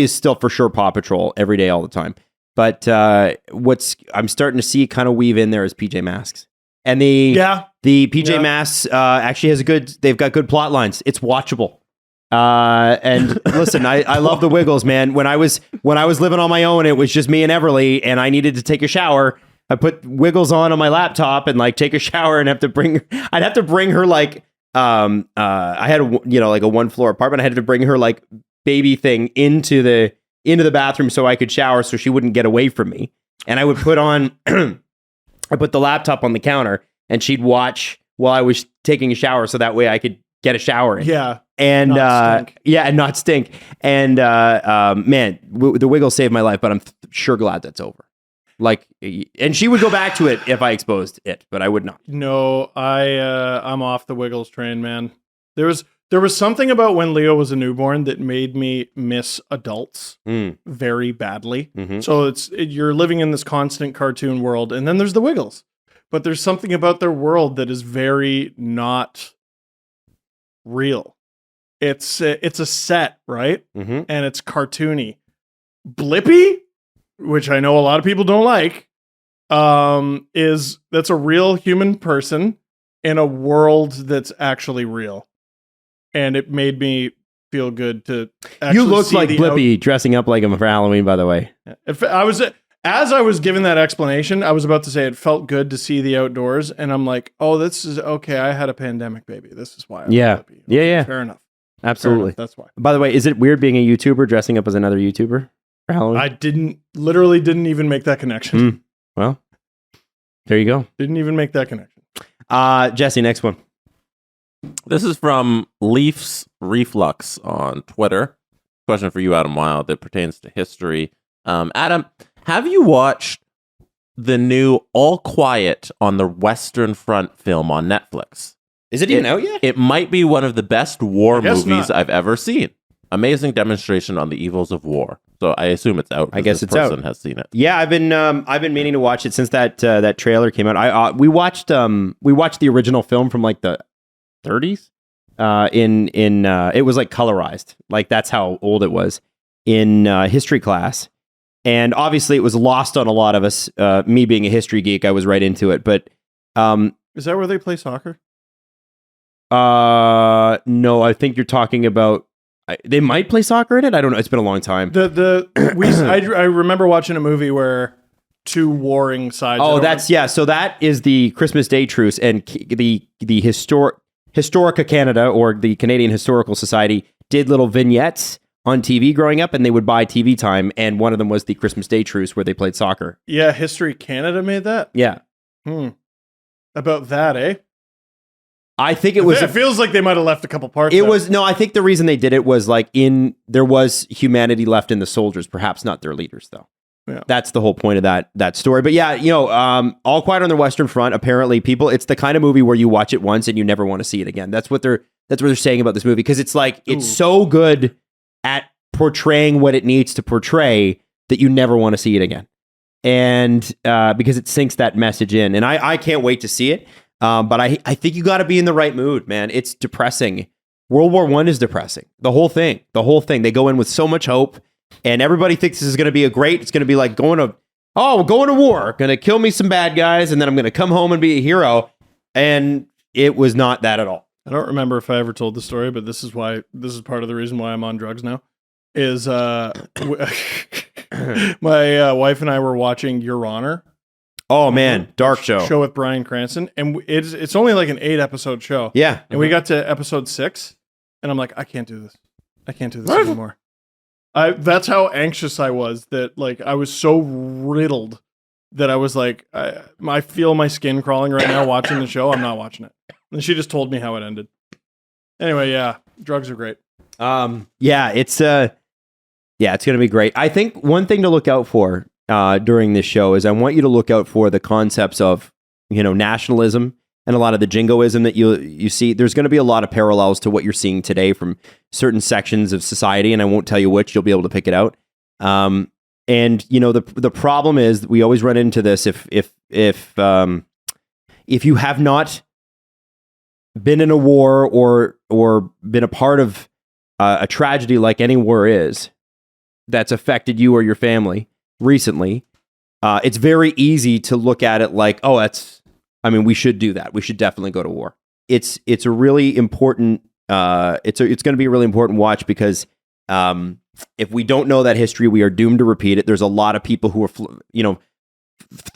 is still for sure Paw Patrol every day, all the time. But I'm starting to see kind of weave in there is PJ Masks, and the PJ Masks actually has they've got good plot lines. It's watchable. And listen, I love the Wiggles, man. When I was living on my own, it was just me and Everly, and I needed to take a shower. I put Wiggles on my laptop and like take a shower and I'd have to bring her like, I had like a 1-floor apartment. I had to bring her like baby thing into the bathroom so I could shower so she wouldn't get away from me. And I would put on, I put the laptop on the counter and she'd watch while I was taking a shower so that way I could get a shower in. Yeah. And not stink. and not stink. And man, the Wiggles saved my life, but I'm sure glad that's over. Like, and she would go back to it if I exposed it, but I would not. No, I'm off the Wiggles train, man. There was something about when Leo was a newborn that made me miss adults very badly. Mm-hmm. So you're living in this constant cartoon world, and then there's the Wiggles, but there's something about their world that is very not real. It's a set, right? Mm-hmm. And it's cartoony. Blippy, which I know a lot of people don't like, that's a real human person in a world that's actually real. And it made me feel good to actually You looked see like the Blippy dressing up like him for Halloween, by the way. As I was given that explanation, I was about to say it felt good to see the outdoors, and I'm like, oh, this is okay. I had a pandemic baby. This is why. I'm Blippy. Yeah. Fair enough. Absolutely. That's why. By the way, is it weird being a YouTuber dressing up as another YouTuber for Halloween? I literally didn't even make that connection. Well, there you go. Didn't even make that connection. Jesse, next one. This is from Leafs Reflux on Twitter. Question for you, Adam Wylde, that pertains to history. Adam, have you watched the new All Quiet on the Western Front film on Netflix? Is it even out yet? It might be one of the best war guess movies not. I've ever seen. Amazing demonstration on the evils of war. So I assume it's out. I guess this it's out. person has seen it. Yeah, I've been meaning to watch it since that trailer came out. We watched the original film from like the 30s. It was like colorized, like that's how old it was in history class, and obviously it was lost on a lot of us. Me being a history geek, I was right into it. But Is that where they play soccer? no, I think you're talking about. They might play soccer in it. I don't know. It's been a long time. I remember watching a movie where two warring sides. Oh, So that is the Christmas Day truce, and the Historica Canada, or the Canadian Historical Society, did little vignettes on TV growing up, and they would buy TV time, and one of them was the Christmas Day truce where they played soccer. Yeah, History Canada made that. Yeah. About that, eh? I think it was. It feels like they might have left a couple parts. It was no. I think the reason they did it was like there was humanity left in the soldiers, perhaps not their leaders, though. Yeah. That's the whole point of that story. But yeah, All Quiet on the Western Front. Apparently, it's the kind of movie where you watch it once and you never want to see it again. That's what they're saying about this movie, because it's like it's so good at portraying what it needs to portray that you never want to see it again, and because it sinks that message in. And I can't wait to see it. But I think you got to be in the right mood, man. It's depressing. World War I is depressing. The whole thing. They go in with so much hope, and everybody thinks this is going to be it's going to be like going to oh, we're going to war, going to kill me some bad guys, and then I'm going to come home and be a hero. And it was not that at all. I don't remember if I ever told the story, but this is part of the reason why I'm on drugs now. Is my wife and I were watching Your Honor. Oh man, dark show with Bryan Cranston, and it's only like an 8-episode show. Yeah, and we got to episode 6, and I'm like, I can't do this anymore. That's how anxious I was. That like I was so riddled that I was like, I feel my skin crawling right now watching the show. I'm not watching it. And she just told me how it ended. Anyway, yeah, drugs are great. It's going to be great. I think one thing to look out for during this show is I want you to look out for the concepts of, nationalism and a lot of the jingoism that you see. There's going to be a lot of parallels to what you're seeing today from certain sections of society, and I won't tell you which. You'll be able to pick it out. And the problem is we always run into this if you have not been in a war or been a part of a tragedy like any war is that's affected you or your family recently, it's very easy to look at it like, we should do that. We should definitely go to war. It's a really important. It's going to be a really important watch because if we don't know that history, we are doomed to repeat it. There's a lot of people who are,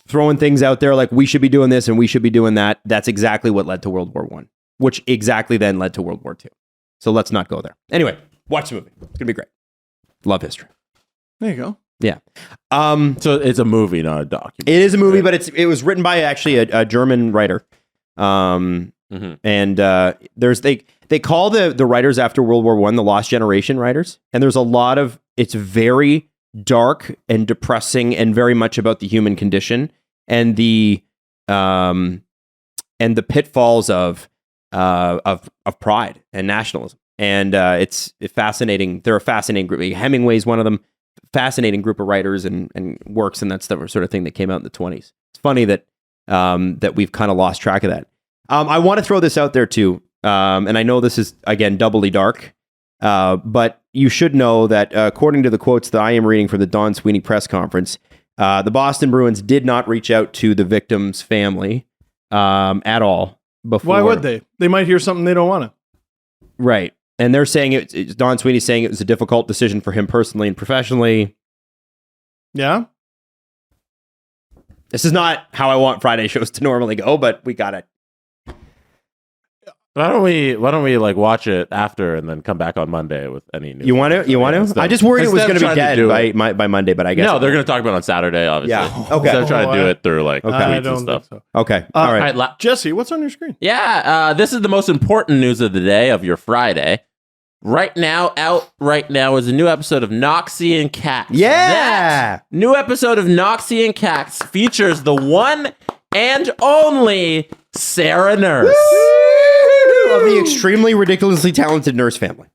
throwing things out there like we should be doing this and we should be doing that. That's exactly what led to World War I, which exactly then led to World War II. So let's not go there. Anyway, watch the movie. It's gonna be great. Love history. There you go. Yeah. So it's a movie, not a documentary. It is a movie, but it was written by actually a German writer. And they call the writers after World War I the Lost Generation writers, and there's a lot of it's very dark and depressing and very much about the human condition and the pitfalls of pride and nationalism. And it's fascinating. They're a fascinating group. Hemingway's one of them. Fascinating group of writers and works, and that's the sort of thing that came out in the 1920s. It's funny that we've kind of lost track of that. I want to throw this out there too, and I know this is again doubly dark, but you should know that according to the quotes that I am reading from the Don Sweeney press conference, the Boston Bruins did not reach out to the victim's family at all before. Why would they? They might hear something they don't want to. Right. And they're saying Don Sweeney's saying it was a difficult decision for him personally and professionally. Yeah. This is not how I want Friday shows to normally go, but we got it. Why don't we like watch it after and then come back on Monday with any news? You want to? I just worried it was going to be dead by Monday, but I guess no, they're going to talk about it on Saturday, obviously. Yeah. Okay. Instead of trying to do it through like tweets and stuff. So. Okay. All right. Jesse, what's on your screen? Yeah. This is the most important news of the day of your Friday. Out right now is a new episode of Noxie and Cax. Yeah. That new episode of Noxie and Cax features the one and only Sarah Nurse. Of the extremely ridiculously talented Nurse family.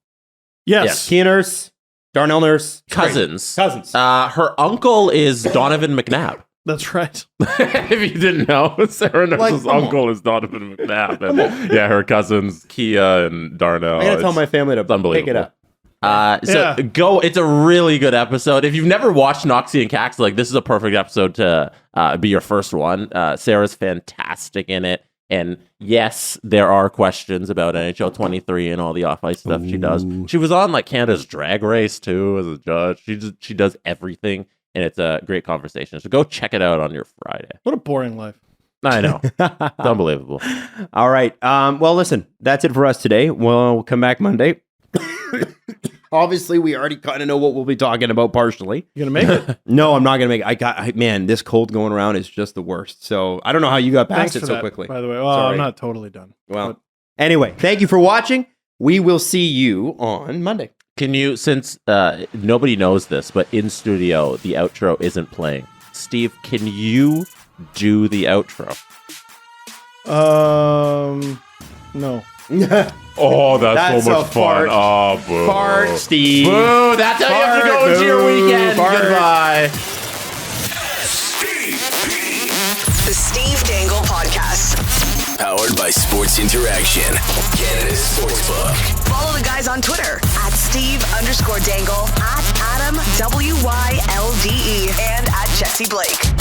Yes. Kia Nurse, Darnell Nurse. Cousins. Her uncle is Donovan McNabb. That's right. If you didn't know, Sarah Nurse's uncle is Donovan McNabb. And yeah, her cousins, Kia and Darnell. I gotta tell my family to pick it up. Go. It's a really good episode. If you've never watched Noxie and Cax, like this is a perfect episode to be your first one. Sarah's fantastic in it. And yes, there are questions about NHL 23 and all the off-ice stuff she does. She was on like Canada's Drag Race too as a judge. She does everything, and it's a great conversation. So go check it out on your Friday. What a boring life. I know. It's unbelievable. All right. Well, listen, that's it for us today. We'll come back Monday. Obviously, we already kind of know what we'll be talking about partially. You gonna make it? No, I'm not gonna make it. Man, this cold going around is just the worst. So I don't know how you got past it so quickly. By the way, I'm not totally done. Well, anyway, thank you for watching. We will see you on Monday. Can you, since nobody knows this, but in studio, the outro isn't playing. Steve, can you do the outro? No. Oh, that's so much fun. Fart. Oh, boo. Fart, Steve. Boo, that's how you have to go into your weekend. Fart. Goodbye. The Steve Dangle Podcast. Powered by Sports Interaction, Canada's Sportsbook. Follow the guys on Twitter at Steve_Dangle, at Adam WYLDE, and at Jesse Blake.